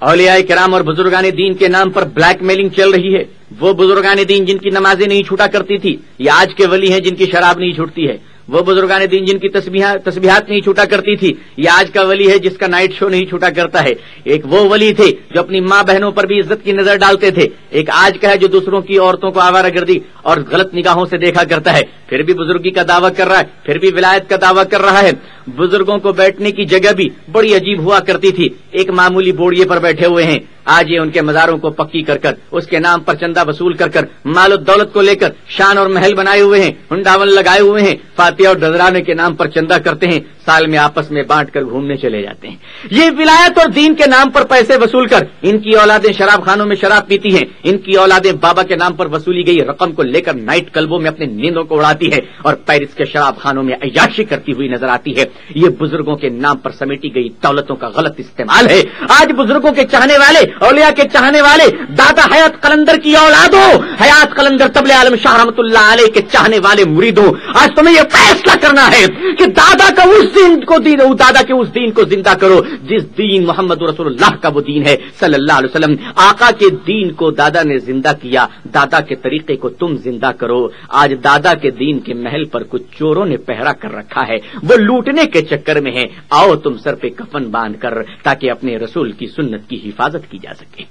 اولیاء کرام اور بزرگان دین کے نام پر بلیک میلنگ چل رہی ہے. وہ بزرگان دین جن کی نمازیں نہیں چھوٹا کرتی تھی, یہ آج کے ولی ہیں جن کی شراب نہیں چھوٹتی ہے. وہ بزرگان دین جن کی تسبیحات نہیں چھوٹا کرتی تھی, یہ آج کا ولی ہے جس کا نائٹ شو نہیں چھوٹا کرتا ہے. ایک وہ ولی تھے جو اپنی ماں بہنوں پر بھی عزت کی نظر ڈالتے تھے. ایک آج کا ہے جو دوسروں کی عورتوں کو آوارہ گردی اور غلط نگاہوں سے دیکھا کرتا ہے, پھر بھی بزرگی کا دعویٰ کر رہا ہے, پھر بھی ولایت کا دعویٰ کر رہا ہے. بزرگوں کو بیٹھنے کی جگہ بھی بڑی عجیب ہوا کرتی تھی. ایک معمولی بوڑھیے پر بیٹھے ہوئے ہیں. آج یہ ان کے مزاروں کو پکی کر کر, اس کے نام پر چندہ وصول کر کر, مال و دولت کو لے کر شان اور محل بنائے ہوئے ہیں, ہنڈاون لگائے ہوئے ہیں. فاتحہ اور نذرانے کے نام پر چندہ کرتے ہیں, سال میں آپس میں بانٹ کر گھومنے چلے جاتے ہیں. یہ ولایت اور دین کے نام پر پیسے وصول کر ان کی اولادیں شراب خانوں میں شراب پیتی ہیں. ان کی اولادیں بابا کے نام پر وصولی گئی رقم کو لے کر نائٹ کلبوں میں اپنے نیندوں کو اڑاتی ہے اور پیرس کے شراب خانوں میں عیاشی کرتی ہوئی نظر آتی ہے. یہ بزرگوں کے نام پر سمیٹی گئی دولتوں کا غلط استعمال ہے. آج بزرگوں کے چاہنے والے, اولیاء کے چاہنے والے, دادا حیات قلندر کی اولادوں, حیات قلندر طبل عالم شاہ رحمۃ اللہ علیہ کے چاہنے والے مریدوں, آج تمہیں یہ فیصلہ کرنا ہے کہ دادا کا دادا کے اس دین کو زندہ کرو جس دین محمد رسول اللہ کا وہ دین ہے صلی اللہ علیہ وسلم. آقا کے دین کو دادا نے زندہ کیا, دادا کے طریقے کو تم زندہ کرو. آج دادا کے دین کے محل پر کچھ چوروں نے پہرا کر رکھا ہے, وہ لوٹنے کے چکر میں ہے. آؤ تم سر پہ کفن باندھ کر تاکہ اپنے رسول کی سنت کی حفاظت کی جا سکے.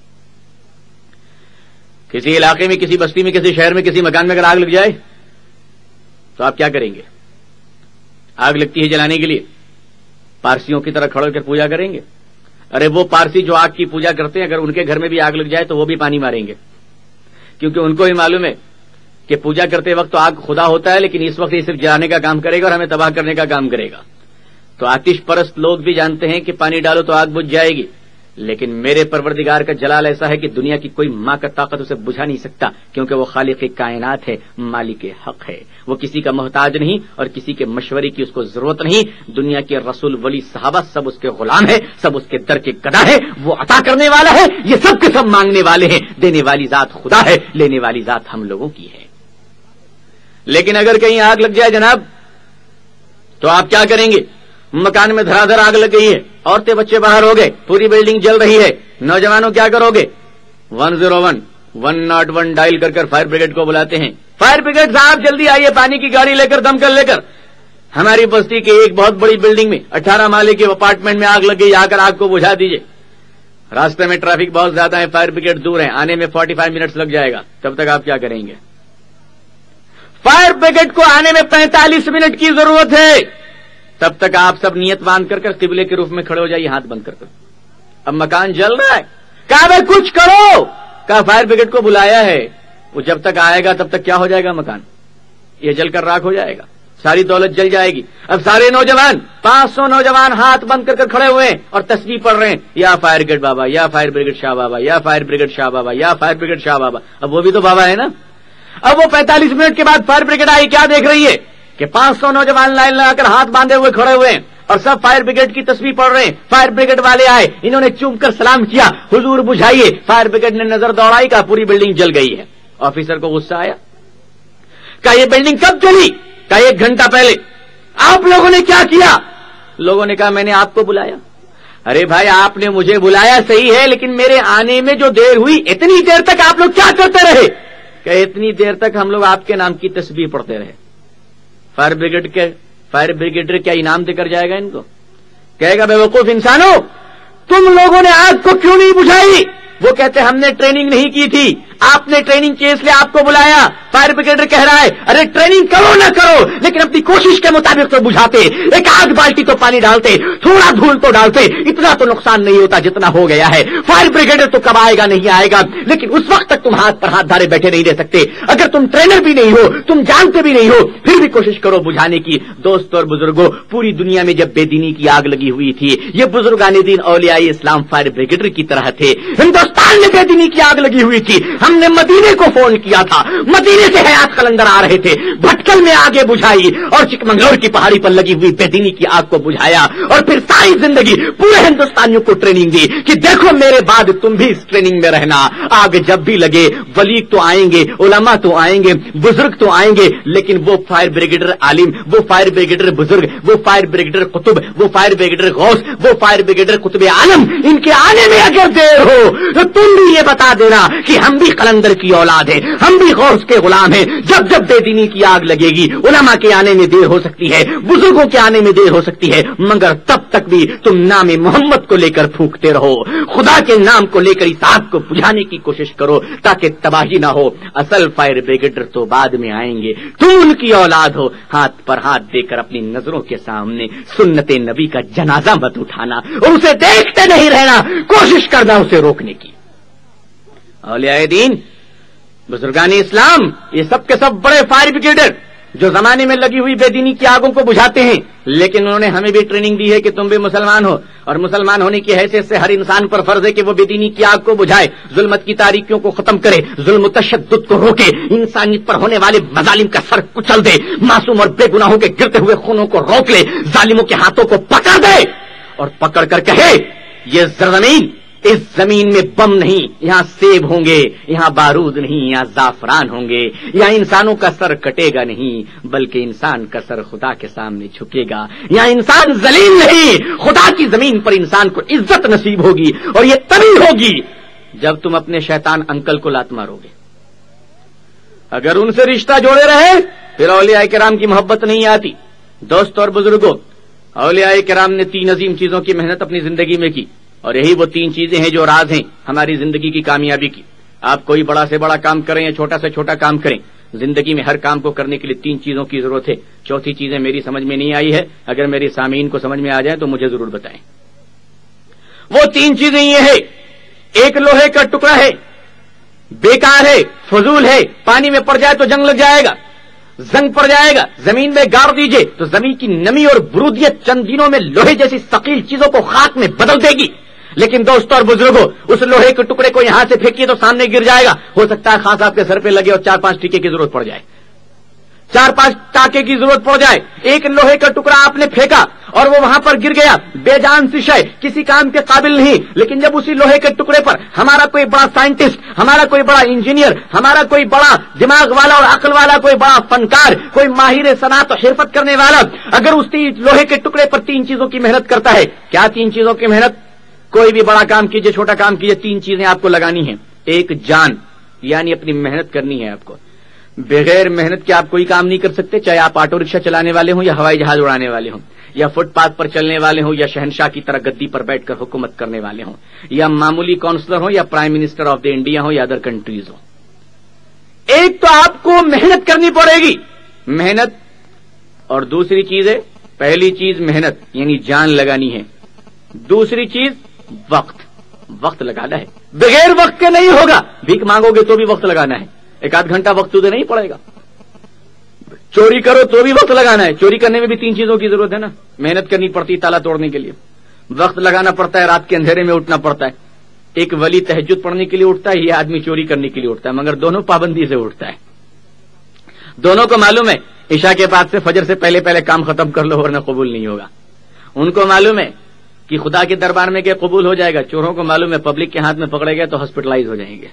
کسی علاقے میں, کسی بستی میں, کسی شہر میں, کسی مکان میں اگر آگ لگ جائے تو آپ کیا کریں گے؟ آگ لگتی ہے جلانے کے لیے, پارسیوں کی طرح کھڑے ہو کر پوجا کریں گے؟ ارے وہ پارسی جو آگ کی پوجا کرتے ہیں, اگر ان کے گھر میں بھی آگ لگ جائے تو وہ بھی پانی ماریں گے, کیونکہ ان کو بھی معلوم ہے کہ پوجا کرتے وقت تو آگ خدا ہوتا ہے, لیکن اس وقت یہ صرف جلانے کا کام کرے گا اور ہمیں تباہ کرنے کا کام کرے گا. تو آتش پرست لوگ بھی جانتے ہیں کہ پانی ڈالو تو آگ بجھ جائے گی, لیکن میرے پروردگار کا جلال ایسا ہے کہ دنیا کی کوئی ماں کا طاقت اسے بجھا نہیں سکتا, کیونکہ وہ خالق کائنات ہے, مالک حق ہے. وہ کسی کا محتاج نہیں اور کسی کے مشورے کی اس کو ضرورت نہیں. دنیا کے رسول, ولی, صحابہ سب اس کے غلام ہیں, سب اس کے در کے گدا ہے. وہ عطا کرنے والا ہے, یہ سب کے سب مانگنے والے ہیں. دینے والی ذات خدا ہے, لینے والی ذات ہم لوگوں کی ہے. لیکن اگر کہیں آگ لگ جائے جناب تو آپ کیا کریں گے؟ مکان میں دھڑا دھڑ آگ لگ گئی ہے, عورتیں بچے باہر ہو گئے, پوری بلڈنگ جل رہی ہے. نوجوانوں کیا کرو گے؟ 101 ڈائل کر کر فائر بریگیڈ کو بلاتے ہیں. فائر بریگیڈ صاحب جلدی آئیے, پانی کی گاڑی لے کر, دمکل لے کر. ہماری بستی کے ایک بہت بڑی بلڈنگ میں 18 مالے کے اپارٹمنٹ میں آگ لگ گئی, آ کر آگ کو بجھا دیجیے. راستے میں ٹریفک بہت زیادہ ہے, فائر بریگیڈ دور ہے, آنے میں 45 منٹس لگ جائے گا. تب تک آپ کیا کریں گے؟ فائر بریگیڈ کو آنے میں 45 منٹ کی ضرورت ہے. تب تک آپ سب نیت باندھ کر قبلے کے روف میں کھڑے ہو جائیے, ہاتھ بند کر کر. اب مکان جل رہا ہے, کہا بھائی کچھ کرو, کہا فائر بریگیڈ کو بلایا ہے, وہ جب تک آئے گا تب تک کیا ہو جائے گا؟ مکان یہ جل کر راکھ ہو جائے گا, ساری دولت جل جائے گی. اب سارے نوجوان, 500 نوجوان ہاتھ بند کر کر کھڑے ہوئے ہیں اور تسبیح پڑھ رہے ہیں, یا فائر بریگیڈ بابا, یا فائر بریگیڈ شاہ بابا, یا فائر بریگیڈ شاہ بابا, یا فائر بریگیڈ شاہ بابا. اب وہ بھی تو بابا ہے نا. اب وہ 45 منٹ کے بعد فائر بریگیڈ آئی, کیا دیکھ رہی ہے کہ 500 نوجوان لائن لگا کر ہاتھ باندھے ہوئے کھڑے ہوئے ہیں اور سب فائر بریگیڈ کی تسبیح پڑھ رہے ہیں. فائر بریگیڈ والے آئے, انہوں نے چوم کر سلام کیا, حضور بجھائیے. فائر بریگیڈ نے نظر دوڑائی, کہا پوری بلڈنگ جل گئی ہے. آفیسر کو غصہ آیا, کہا یہ بلڈنگ کب جلی؟ کہا 1 گھنٹہ پہلے. آپ لوگوں نے کیا کیا؟ لوگوں نے کہا میں نے آپ کو بلایا. ارے بھائی آپ نے مجھے بلایا صحیح ہے, لیکن میرے آنے میں جو دیر ہوئی, اتنی دیر تک آپ لوگ کیا کرتے رہے؟ کہ اتنی دیر تک ہم لوگ آپ کے نام کی تسبیح پڑھتے رہے. فائر بریگیڈر کیا انعام دے کر جائے گا ان کو؟ کہے گا بے وقوف انسانوں, تم لوگوں نے آگ کو کیوں نہیں بجھائی؟ وہ کہتے ہم نے ٹریننگ نہیں کی تھی, آپ نے ٹریننگ کی اس لیے آپ کو بلایا. فائر بریگیڈر کہہ رہا ہے ارے ٹریننگ کرو نہ کرو, لیکن اپنی کوشش کے مطابق تو بجھاتے, ایک آدھ بالٹی تو پانی ڈالتے, تھوڑا دھول تو ڈالتے, اتنا تو نقصان نہیں ہوتا جتنا ہو گیا ہے. فائر بریگیڈر تو کب آئے گا نہیں آئے گا, لیکن اس وقت تک تم ہاتھ پر ہاتھ دھارے بیٹھے نہیں رہ سکتے. اگر تم ٹرینر بھی نہیں ہو, تم جانتے بھی نہیں ہو, پھر بھی کوشش کرو بجھانے کی۔ دوست اور بزرگوں، پوری دنیا میں جب بے دینی کی آگ لگی ہوئی تھی، یہ بزرگان دین اولیاء اسلام فائر بریگیڈر کی طرح تھے۔ ہندوستان میں بے دینی کی آگ لگی ہوئی تھی، ہم نے مدینے کو فون کیا تھا، مدینے سے حیات قلندر آ رہے تھے، بھٹکل میں آگے بجھائی اور چکمنگلور کی پہاڑی پر لگی ہوئی بے دینی کی آگ کو بجھایا، اور پھر ساری زندگی پورے ہندوستانیوں کو ٹریننگ دی کہ دیکھو میرے بعد تم بھی اس ٹریننگ میں رہنا، آگ جب بھی لگے ولی تو آئیں گے، علماء تو آئیں گے، بزرگ تو آئیں گے، لیکن وہ فائر بریگیڈر عالم، وہ فائر بریگیڈر بزرگ، وہ فائر بریگیڈر قطب، وہ فائر بریگیڈر غوث، وہ فائر بریگیڈر قطب عالم، ان کے آنے میں اگر دیر ہو تو تم بھی یہ بتا دینا کہ ہم بھی قلندر کی اولاد ہیں، ہم بھی غوث کے غلام ہیں۔ جب جب بے دینی کی آگ لگے گی، علماء کے آنے میں دیر ہو سکتی ہے، بزرگوں کے آنے میں دیر ہو سکتی ہے، مگر تب تک بھی تم نام محمد کو لے کر پھونکتے رہو، خدا کے نام کو لے کر اس آگ کو بجھانے کی کوشش کرو تاکہ تباہی نہ ہو۔ اصل فائر بریگیڈر تو بعد میں آئیں گے، تم ان کی اولاد ہو۔ ہاتھ پر ہاتھ دے کر اپنی نظروں کے سامنے سنت نبی کا جنازہ مت اٹھانا اور اسے دیکھتے نہیں رہنا، کوشش کرنا اسے روکنے کی۔ اولیاء دین، بزرگان اسلام، یہ سب کے سب بڑے فائر بریگیڈر جو زمانے میں لگی ہوئی بے دینی کی آگوں کو بجھاتے ہیں، لیکن انہوں نے ہمیں بھی ٹریننگ دی ہے کہ تم بھی مسلمان ہو، اور مسلمان ہونے کی حیثیت سے ہر انسان پر فرض ہے کہ وہ بے دینی کی آگ کو بجھائے، ظلمت کی تاریکیوں کو ختم کرے، ظلم و تشدد کو روکے، انسانیت پر ہونے والے مظالم کا سر کچل دے، معصوم اور بے گناہوں کے گرتے ہوئے خونوں کو روک لے، ظالموں کے ہاتھوں کو پکڑ دے اور پکڑ کر کہے یہ زمین، اس زمین میں بم نہیں، یہاں سیب ہوں گے، یہاں بارود نہیں، یہاں زعفران ہوں گے، یہاں انسانوں کا سر کٹے گا نہیں بلکہ انسان کا سر خدا کے سامنے جھکے گا، یہاں انسان ذلیل نہیں، خدا کی زمین پر انسان کو عزت نصیب ہوگی، اور یہ تبھی ہوگی جب تم اپنے شیطان انکل کو لات مارو گے۔ اگر ان سے رشتہ جوڑے رہے پھر اولیاء کرام کی محبت نہیں آتی۔ دوست اور بزرگوں، اولیاء کرام نے 3 عظیم چیزوں کی محنت اپنی زندگی میں کی، اور یہی وہ 3 چیزیں ہیں جو راز ہیں ہماری زندگی کی کامیابی کی۔ آپ کوئی بڑا سے بڑا کام کریں یا چھوٹا سے چھوٹا کام کریں، زندگی میں ہر کام کو کرنے کے لیے 3 چیزوں کی ضرورت ہے۔ چوتھی چیزیں میری سمجھ میں نہیں آئی ہے، اگر میری سامعین کو سمجھ میں آ جائیں تو مجھے ضرور بتائیں۔ وہ 3 چیزیں یہ ہے، ایک لوہے کا ٹکڑا ہے، بیکار ہے، فضول ہے، پانی میں پڑ جائے تو جنگ لگ جائے گا، زنگ پڑ جائے گا، زمین میں گاڑ دیجئے تو زمین کی نمی اور برودیت چند دنوں میں لوہے جیسی ثقیل چیزوں کو خاک میں بدل دے گی۔ لیکن دوستوں اور بزرگوں، اس لوہے کے ٹکڑے کو یہاں سے پھینکیے تو سامنے گر جائے گا، ہو سکتا ہے خاص آپ کے سر پہ لگے اور 4-5 ٹیکے کی ضرورت پڑ جائے، 4-5 ٹاکے کی ضرورت پڑ جائے۔ ایک لوہے کا ٹکڑا آپ نے پھینکا اور وہ وہاں پر گر گیا، بے جان سی شے، کسی کام کے قابل نہیں، لیکن جب اسی لوہے کے ٹکڑے پر ہمارا کوئی بڑا سائنٹسٹ، ہمارا کوئی بڑا انجینئر، ہمارا کوئی بڑا دماغ والا اور عقل والا کوئی بڑا فنکار، کوئی ماہر صنعت اور حرفت کرنے والا اگر اس لوہے کے ٹکڑے پر 3 چیزوں کی محنت کرتا ہے، کیا 3 چیزوں کی محنت؟ کوئی بھی بڑا کام کیجئے، چھوٹا کام کیجئے، 3 چیزیں آپ کو لگانی ہیں۔ ایک، جان، یعنی اپنی محنت کرنی ہے آپ کو، بغیر محنت کے آپ کوئی کام نہیں کر سکتے، چاہے آپ آٹو رکشہ چلانے والے ہوں یا ہوائی جہاز اڑانے والے ہوں، یا فٹ پاتھ پر چلنے والے ہوں، یا شہنشاہ کی طرح گدی پر بیٹھ کر حکومت کرنے والے ہوں، یا معمولی کونسلر ہوں، یا prime minister of the India ہوں، یا ادر کنٹریز ہوں۔ ایک تو آپ کو محنت کرنی پڑے گی، محنت، اور دوسری چیز ہے، پہلی چیز محنت یعنی جان لگانی ہے، دوسری چیز وقت لگانا ہے، بغیر وقت کے نہیں ہوگا، بھیک مانگو گے تو بھی وقت لگانا ہے، 1-8 گھنٹہ وقت تجھے نہیں پڑے گا، چوری کرو تو بھی وقت لگانا ہے، چوری کرنے میں بھی 3 چیزوں کی ضرورت ہے نا، محنت کرنی پڑتی ہے تالا توڑنے کے لیے، وقت لگانا پڑتا ہے، رات کے اندھیرے میں اٹھنا پڑتا ہے۔ ایک ولی تہجد پڑھنے کے لیے اٹھتا ہے، یہ آدمی چوری کرنے کے لیے اٹھتا ہے، مگر دونوں پابندی سے اٹھتا ہے، دونوں کو معلوم ہے عشاء کے بعد سے فجر سے پہلے کام ختم کر لو ورنہ قبول نہیں ہوگا۔ ان کو معلوم ہے کہ خدا کے دربار میں کہ قبول ہو جائے گا، چوروں کو معلوم ہے پبلک کے ہاتھ میں پکڑے گئے تو ہاسپٹلائز ہو جائیں گے۔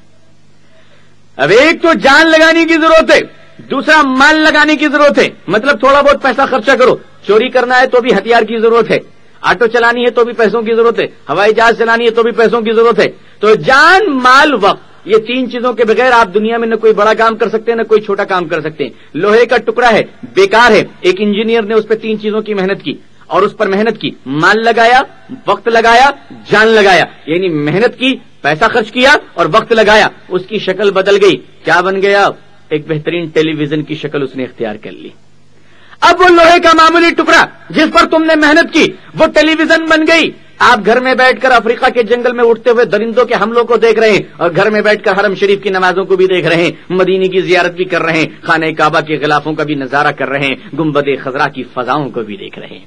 اب ایک تو جان لگانے کی ضرورت ہے، دوسرا مال لگانے کی ضرورت ہے، مطلب تھوڑا بہت پیسہ خرچہ کرو، چوری کرنا ہے تو بھی ہتھیار کی ضرورت ہے، آٹو چلانی ہے تو بھی پیسوں کی ضرورت ہے، ہوائی جہاز چلانی ہے تو بھی پیسوں کی ضرورت ہے۔ تو جان، مال، وقت، یہ 3 چیزوں کے بغیر آپ دنیا میں نہ کوئی بڑا کام کر سکتے ہیں نہ کوئی چھوٹا کام کر سکتے ہیں۔ لوہے کا ٹکڑا ہے، بیکار ہے، ایک انجینئر نے اس پہ 3 چیزوں کی محنت کی اور اس پر محنت کی، مال لگایا، وقت لگایا، جان لگایا، یعنی محنت کی، پیسہ خرچ کیا اور وقت لگایا، اس کی شکل بدل گئی، کیا بن گیا؟ ایک بہترین ٹیلی ویژن کی شکل اس نے اختیار کر لی۔ اب وہ لوہے کا معمولی ٹکڑا جس پر تم نے محنت کی وہ ٹیلی ویژن بن گئی، آپ گھر میں بیٹھ کر افریقہ کے جنگل میں اٹھتے ہوئے درندوں کے حملوں کو دیکھ رہے ہیں اور گھر میں بیٹھ کر حرم شریف کی نمازوں کو بھی دیکھ رہے ہیں, مدینے کی زیارت بھی کر رہے ہیں, خانہ کعبہ کے غلافوں کا بھی نظارہ کر رہے ہیں, گنبد خضرا کی فضاؤں کو بھی دیکھ رہے ہیں.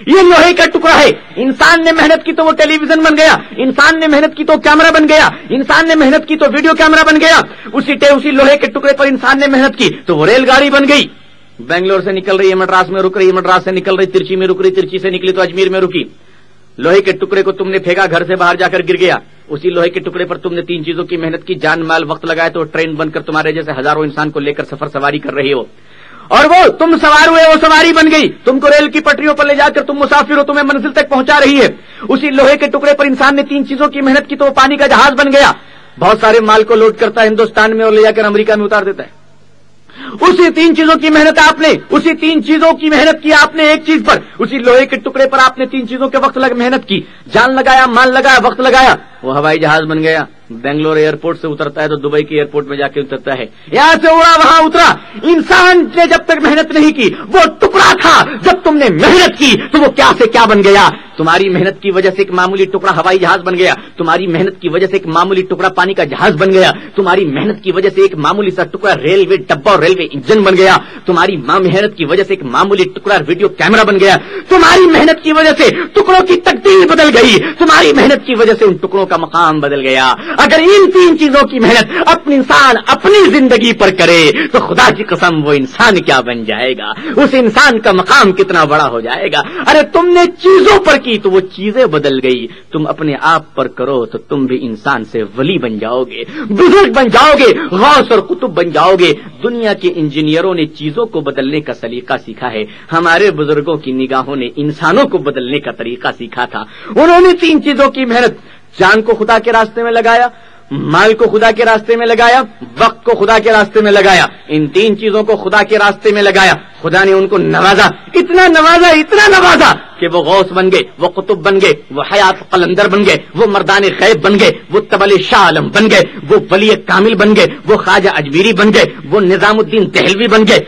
یہ لوہے کا ٹکڑا ہے. انسان نے محنت کی تو وہ ٹیلی ویژن بن گیا, انسان نے محنت کی تو کیمرہ بن گیا, انسان نے محنت کی تو ویڈیو کیمرہ بن گیا. اسی لوہے کے ٹکڑے پر انسان نے محنت کی تو وہ ریل گاڑی بن گئی. بنگلور سے نکل رہی ہے, مدراس میں رک رہی ہے, مدراس سے نکل رہی, ترچی میں رک رہی, ترچی سے نکلی تو اجمیر میں رکی. لوہے کے ٹکڑے کو تم نے پھینکا, گھر سے باہر جا کر گر گیا. اسی لوہے کے ٹکڑے پر تم نے 3 چیزوں کی محنت کی, جان مال وقت لگائے تو ٹرین بن کر تمہارے جیسے ہزاروں انسان کو لے کر سفر سواری کر رہی ہو, اور وہ تم سوار ہوئے, وہ سواری بن گئی. تم کو ریل کی پٹریوں پر لے جا کر تم مسافر ہو, تمہیں منزل تک پہنچا رہی ہے. اسی لوہے کے ٹکڑے پر انسان نے 3 چیزوں کی محنت کی تو وہ پانی کا جہاز بن گیا. بہت سارے مال کو لوڈ کرتا ہے ہندوستان میں اور لے جا کر امریکہ میں اتار دیتا ہے. اسی 3 چیزوں کی محنت آپ نے, اسی 3 چیزوں کی محنت کی آپ نے ایک چیز پر, اسی لوہے کے ٹکڑے پر آپ نے 3 چیزوں کے وقت محنت کی, جان لگایا, مال لگایا, وقت لگایا. وہ ہوائی جہاز بن گیا. بنگلور ایئرپورٹ سے اترتا ہے تو دبئی کے ایئرپورٹ میں جا کے اترتا ہے. یہاں سے اڑا وہاں اترا. انسان نے جب تک محنت نہیں کی وہ ٹکڑا تھا, جب تم نے محنت کی تو وہ کیا سے کیا بن گیا. تمہاری محنت کی وجہ سے ایک معمولی ٹکڑا ہوائی جہاز بن گیا, تمہاری محنت کی وجہ سے ایک معمولی ٹکڑا پانی کا جہاز بن گیا, تمہاری محنت کی وجہ سے ایک معمولی سا ٹکڑا ریلوے ڈبہ اور ریلوے انجن بن گیا, تمہاری محنت کی وجہ سے ایک معمولی ٹکڑا ویڈیو کیمرہ بن گیا. تمہاری محنت کی وجہ سے ٹکڑوں کی تقدیر بدل گئی, تمہاری محنت کی وجہ سے ان ٹکڑوں کا مقام بدل گیا. اگر ان 3 چیزوں کی محنت اپنی انسان اپنی زندگی پر کرے تو خدا کی قسم وہ انسان کیا بن جائے گا, اس انسان کا مقام کتنا بڑا ہو جائے گا. ارے تم نے چیزوں پر کی تو وہ چیزیں بدل گئی, تم اپنے آپ پر کرو تو تم بھی انسان سے ولی بن جاؤ گے, بزرگ بن جاؤ گے, غوث اور قطب بن جاؤ گے. دنیا کے انجینئروں نے چیزوں کو بدلنے کا سلیقہ سیکھا ہے, ہمارے بزرگوں کی نگاہوں نے انسانوں کو بدلنے کا طریقہ سیکھا تھا. انہوں نے 3 چیزوں کی محنت, جان کو خدا کے راستے میں لگایا, مال کو خدا کے راستے میں لگایا, وقت کو خدا کے راستے میں لگایا. ان 3 چیزوں کو خدا کے راستے میں لگایا. خدا نے ان کو نوازا, اتنا نوازا, اتنا نوازا کہ وہ غوث بن گئے, وہ قطب بن گئے, وہ حیات قلندر بن گئے, وہ مردان غیب بن گئے, وہ تبل شاہ عالم بن گئے, وہ ولی کامل بن گئے, وہ خواجہ اجمیری بن گئے, وہ نظام الدین دہلوی بن گئے.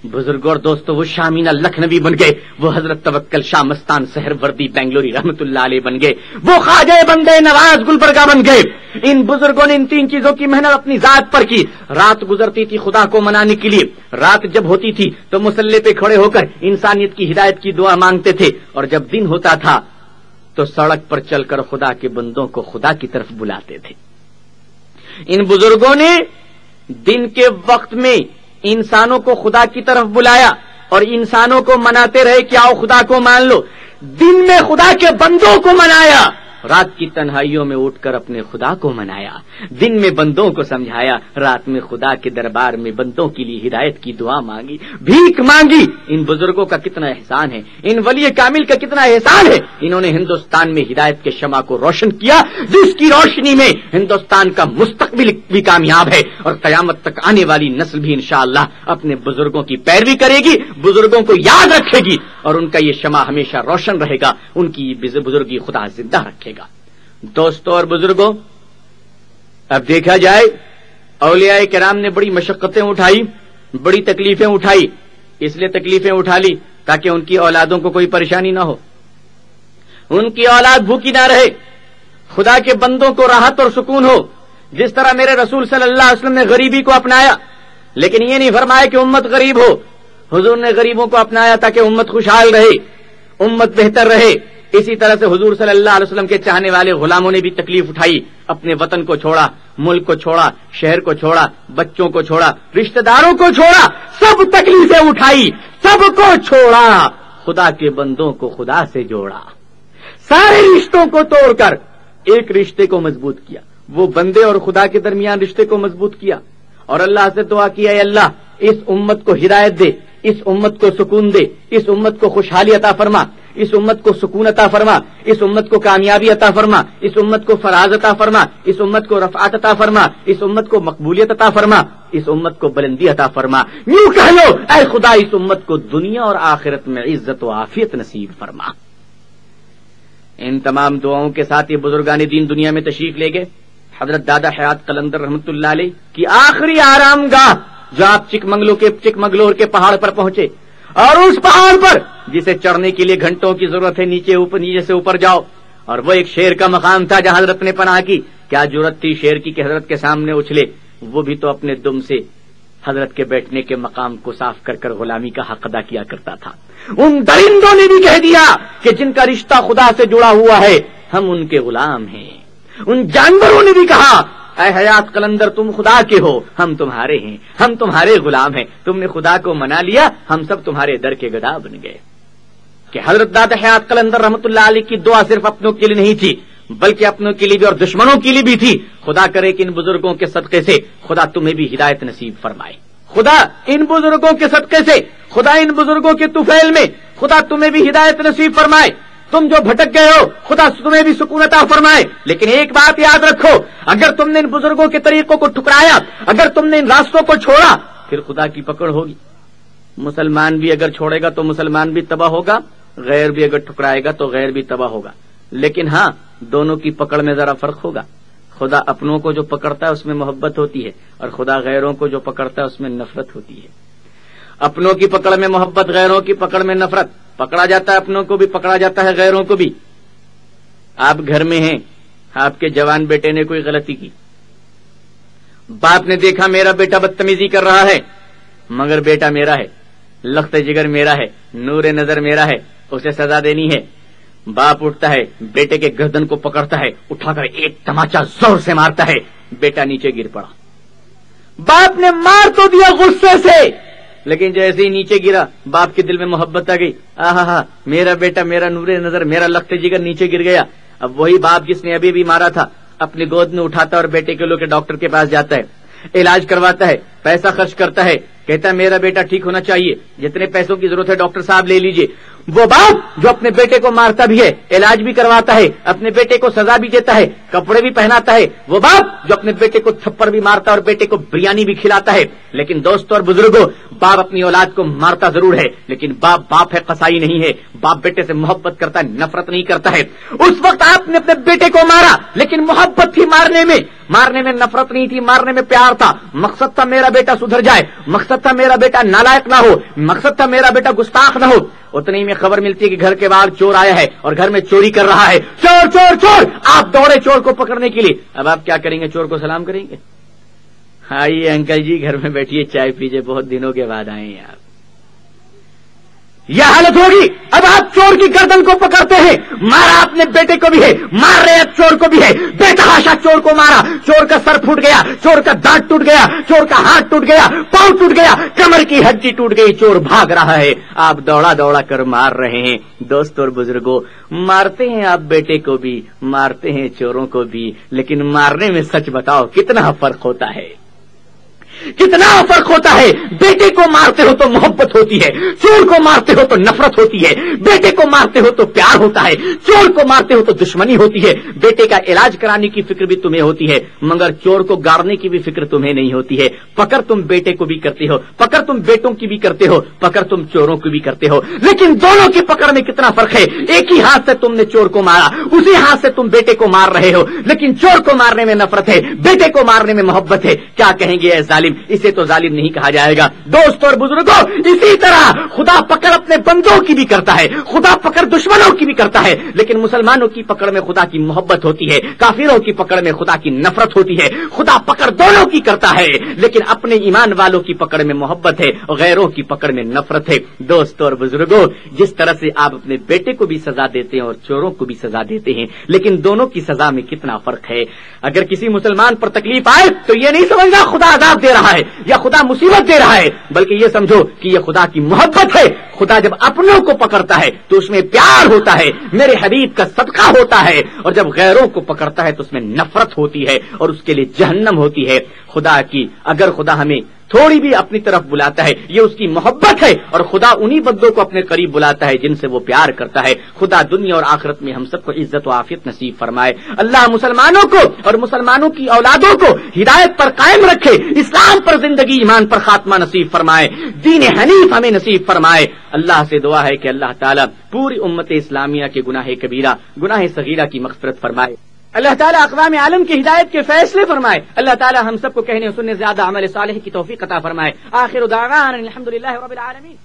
بزرگ اور دوستو وہ شامینہ لکھنوی بن گئے, وہ حضرت توکل شاہ مستان سہر وردی بنگلوری رحمت اللہ علیہ بن گئے, وہ خواجہ بن گئے, نواز گلبرگہ بن گئے. ان بزرگوں نے ان 3 چیزوں کی محنت اپنی ذات پر کی. رات گزرتی تھی خدا کو منانے کے لیے, رات جب ہوتی تھی تو مصلی پہ کھڑے ہو کر انسانیت کی ہدایت کی دعا مانگتے تھے, اور جب دن ہوتا تھا تو سڑک پر چل کر خدا کے بندوں کو خدا کی طرف بلاتے تھے. ان بزرگوں نے دن کے وقت میں انسانوں کو خدا کی طرف بلایا اور انسانوں کو مناتے رہے کہ آؤ خدا کو مان لو. دن میں خدا کے بندوں کو منایا, رات کی تنہائیوں میں اٹھ کر اپنے خدا کو منایا. دن میں بندوں کو سمجھایا, رات میں خدا کے دربار میں بندوں کے لیے ہدایت کی دعا مانگی, بھیک مانگی. ان بزرگوں کا کتنا احسان ہے, ان ولی کامل کا کتنا احسان ہے. انہوں نے ہندوستان میں ہدایت کے شمع کو روشن کیا, جس کی روشنی میں ہندوستان کا مستقبل بھی کامیاب ہے, اور قیامت تک آنے والی نسل بھی انشاءاللہ اپنے بزرگوں کی پیروی کرے گی, بزرگوں کو یاد رکھے گی, اور ان کا یہ شمع ہمیشہ روشن رہے گا, ان کی بزرگی خدا زندہ رکھے گا. دوستو اور بزرگوں, اب دیکھا جائے اولیاء کرام نے بڑی مشقتیں اٹھائی, بڑی تکلیفیں اٹھائی. اس لیے تکلیفیں اٹھا لی تاکہ ان کی اولادوں کو کوئی پریشانی نہ ہو, ان کی اولاد بھوکی نہ رہے, خدا کے بندوں کو راحت اور سکون ہو. جس طرح میرے رسول صلی اللہ علیہ وسلم نے غریبی کو اپنایا, لیکن یہ نہیں فرمایا کہ امت غریب ہو. حضور نے غریبوں کو اپنایا تاکہ امت خوشحال رہے, امت بہتر رہے. اسی طرح سے حضور صلی اللہ علیہ وسلم کے چاہنے والے غلاموں نے بھی تکلیف اٹھائی, اپنے وطن کو چھوڑا, ملک کو چھوڑا, شہر کو چھوڑا, بچوں کو چھوڑا, رشتہ داروں کو چھوڑا, سب تکلیفیں اٹھائی, سب کو چھوڑا, خدا کے بندوں کو خدا سے جوڑا, سارے رشتوں کو توڑ کر ایک رشتے کو مضبوط کیا. وہ بندے اور خدا کے درمیان رشتے کو مضبوط کیا, اور اللہ سے دعا کیا, اے اللہ اس امت کو ہدایت دے, اس امت کو سکون دے, اس امت کو خوشحالی عطا فرما, اس امت کو سکون عطا فرما, اس امت کو کامیابی عطا فرما, اس امت کو فراز عطا فرما, اس امت کو رفعت عطا فرما, اس امت کو مقبولیت عطا فرما, اس امت کو بلندی عطا فرما. یوں کہہ لو, اے خدا اس امت کو دنیا اور آخرت میں عزت و عافیت نصیب فرما. ان تمام دعاؤں کے ساتھ یہ بزرگان دین دنیا میں تشریف لے گئے. حضرت دادا حیات قلندر رحمت اللہ علیہ کی آخری آرام گاہ جو آپ چک منگلور کے پہاڑ پر پہنچے, اور اس پہاڑ پر جسے چڑھنے کے لیے گھنٹوں کی ضرورت ہے, نیچے سے اوپر جاؤ, اور وہ ایک شیر کا مقام تھا جہاں حضرت نے پناہ کی. کیا جرت تھی شیر کی کہ حضرت کے سامنے اچھلے، وہ بھی تو اپنے دم سے حضرت کے بیٹھنے کے مقام کو صاف کر کر غلامی کا حق ادا کیا کرتا تھا. ان درندوں نے بھی کہہ دیا کہ جن کا رشتہ خدا سے جڑا ہوا ہے ہم ان کے غلام ہیں. ان جانوروں نے بھی کہا اے حیات قلندر تم خدا کے ہو، ہم تمہارے ہیں، ہم تمہارے غلام ہیں. تم نے خدا کو منا لیا، ہم سب تمہارے در کے گدا بن گئے. کہ حضرت دادا حیات قلندر رحمت اللہ علیہ کی دعا صرف اپنوں کے لیے نہیں تھی بلکہ اپنوں کے لیے بھی اور دشمنوں کے لیے بھی تھی. خدا کرے کہ ان بزرگوں کے صدقے سے خدا تمہیں بھی ہدایت نصیب فرمائے. خدا ان بزرگوں کے صدقے سے، خدا ان بزرگوں کے طفیل میں خدا تمہیں بھی ہدایت نصیب فرمائے. تم جو بھٹک گئے ہو خدا تمہیں بھی سکون عطا فرمائے. لیکن ایک بات یاد رکھو، اگر تم نے ان بزرگوں کے طریقوں کو ٹھکرایا، اگر تم نے ان راستوں کو چھوڑا، پھر خدا کی پکڑ ہوگی. مسلمان بھی اگر چھوڑے گا تو مسلمان بھی تباہ ہوگا، غیر بھی اگر ٹھکرائے گا تو غیر بھی تباہ ہوگا. لیکن ہاں دونوں کی پکڑ میں ذرا فرق ہوگا. خدا اپنوں کو جو پکڑتا ہے اس میں محبت ہوتی ہے اور خدا غیروں کو جو پکڑتا ہے اس میں نفرت ہوتی ہے. اپنوں کی پکڑ میں محبت، غیروں کی پکڑ میں نفرت. پکڑا جاتا ہے اپنوں کو بھی، پکڑا جاتا ہے غیروں کو بھی. آپ گھر میں ہیں، آپ کے جوان بیٹے نے کوئی غلطی کی، باپ نے دیکھا میرا بیٹا بدتمیزی کر رہا ہے، مگر بیٹا میرا ہے، لخت جگر میرا ہے، نور نظر میرا ہے، اسے سزا دینی ہے. باپ اٹھتا ہے، بیٹے کے گردن کو پکڑتا ہے، اٹھا کر ایک تماچا زور سے مارتا ہے، بیٹا نیچے گر پڑا. باپ نے مار تو دیا غصے سے، لیکن جیسے ہی نیچے گرا باپ کے دل میں محبت آ گئی. ہاں میرا بیٹا، میرا نور نظر، میرا لخت جگر نیچے گر گیا. اب وہی باپ جس نے ابھی بھی مارا تھا اپنی گود میں اٹھاتا اور بیٹے کے لو کے ڈاکٹر کے پاس جاتا ہے، علاج کرواتا ہے، پیسہ خرچ کرتا ہے، کہتا ہے میرا بیٹا ٹھیک ہونا چاہیے، جتنے پیسوں کی ضرورت ہے ڈاکٹر صاحب لے لیجئے. وہ باپ جو اپنے بیٹے کو مارتا بھی ہے، علاج بھی کرواتا ہے، اپنے بیٹے کو سزا بھی دیتا ہے، کپڑے بھی پہناتا ہے، وہ باپ جو اپنے بیٹے کو تھپڑ بھی مارتا ہے اور بیٹے کو بریانی بھی کھلاتا ہے. لیکن دوستوں اور بزرگوں، باپ اپنی اولاد کو مارتا ضرور ہے لیکن باپ ہے، قصائی نہیں ہے. باپ بیٹے سے محبت کرتا ہے، نفرت نہیں کرتا ہے. اس وقت آپ نے اپنے بیٹے کو مارا لیکن محبت تھی مارنے میں نفرت نہیں تھی، مارنے میں پیار تھا. مقصد تھا میرا بیٹا سدھر جائے، مقصد تھا میرا بیٹا نالائق نہ ہو، مقصد تھا میرا بیٹا گستاخ نہ ہو. اتنی میں خبر ملتی ہے کہ گھر کے باہر چور آیا ہے اور گھر میں چوری کر رہا ہے. چور چور چور! آپ دوڑے چور کو پکڑنے کے لیے. اب آپ کیا کریں گے؟ چور کو سلام کریں گے؟ آئیے انکل جی گھر میں بیٹھیے، چائے پیجیے، بہت دنوں کے بعد آئے ہیں آپ. یہ حالت ہوگی. اب آپ چور کی گردن کو پکڑتے ہیں، مارا اپنے بیٹے کو بھی ہے، مار رہے اب چور کو بھی ہے. بے تحاشا چور کو مارا، چور کا سر پھوٹ گیا، چور کا دانت ٹوٹ گیا، چور کا ہاتھ ٹوٹ گیا، پاؤں ٹوٹ گیا، کمر کی ہڈی ٹوٹ گئی، چور بھاگ رہا ہے، آپ دوڑا دوڑا کر مار رہے ہیں. دوستوں اور بزرگوں، مارتے ہیں آپ بیٹے کو بھی، مارتے ہیں چوروں کو بھی، لیکن مارنے میں سچ بتاؤ کتنا فرق ہوتا ہے، کتنا فرق ہوتا ہے. بیٹے کو مارتے ہو تو محبت ہوتی ہے، چور کو مارتے ہو تو نفرت ہوتی ہے. بیٹے کو مارتے ہو تو پیار ہوتا ہے، چور کو مارتے ہو تو دشمنی ہوتی ہے. بیٹے کا علاج کرانے کی فکر بھی تمہیں ہوتی ہے مگر چور کو گاڑنے کی بھی فکر تمہیں نہیں ہوتی ہے. پکڑ تم بیٹے کو بھی کرتے ہو، پکڑ تم بیٹوں کی بھی کرتے ہو، پکڑ تم چوروں کی بھی کرتے ہو. لیکن دونوں کی پکڑ میں کتنا فرق ہے. ایک ہی ہاتھ سے تم نے چور کو مارا، اسی ہاتھ سے تم بیٹے کو مار رہے ہو، لیکن چور کو مارنے میں نفرت ہے، بیٹے کو مارنے میں محبت ہے. کیا کہیں گے اے ظالم؟ اسے تو ظالم نہیں کہا جائے گا. دوستوں اور بزرگوں، اسی طرح خدا پکڑ اپنے بندوں کی بھی کرتا ہے، خدا پکڑ دشمنوں کی بھی کرتا ہے. لیکن مسلمانوں کی پکڑ میں خدا کی محبت ہوتی ہے، کافروں کی پکڑ میں خدا کی نفرت ہوتی ہے. خدا پکڑ دونوں کی کرتا ہے لیکن اپنے ایمان والوں کی پکڑ میں محبت ہے اور غیروں کی پکڑ میں نفرت ہے. دوستوں اور بزرگوں، جس طرح سے آپ اپنے بیٹے کو بھی سزا دیتے ہیں اور چوروں کو بھی سزا دیتے ہیں، لیکن دونوں کی سزا میں کتنا فرق ہے. اگر کسی مسلمان پر تکلیف آئے تو یہ نہیں سمجھنا خدا عذاب دے رہا ہے یا خدا مصیبت دے رہا ہے، بلکہ یہ سمجھو کہ یہ خدا کی محبت ہے. خدا جب اپنوں کو پکڑتا ہے تو اس میں پیار ہوتا ہے، میرے حبیب کا صدقہ ہوتا ہے، اور جب غیروں کو پکڑتا ہے تو اس میں نفرت ہوتی ہے اور اس کے لیے جہنم ہوتی ہے. خدا کی اگر خدا ہمیں تھوڑی بھی اپنی طرف بلاتا ہے یہ اس کی محبت ہے، اور خدا انہی بندوں کو اپنے قریب بلاتا ہے جن سے وہ پیار کرتا ہے. خدا دنیا اور آخرت میں ہم سب کو عزت و عافیت نصیب فرمائے. اللہ مسلمانوں کو اور مسلمانوں کی اولادوں کو ہدایت پر قائم رکھے، اسلام پر زندگی، ایمان پر خاتمہ نصیب فرمائے، دین حنیف ہمیں نصیب فرمائے. اللہ سے دعا ہے کہ اللہ تعالیٰ پوری امت اسلامیہ کے گناہ کبیرہ، گناہ صغیرہ کی مغفرت فرمائے. اللہ تعالیٰ اقوام عالم کی ہدایت کے فیصلے فرمائے. اللہ تعالیٰ ہم سب کو کہنے اور سننے زیادہ عمل صالح کی توفیق عطا فرمائے. آخر دعوانا الحمدللہ رب العالمین.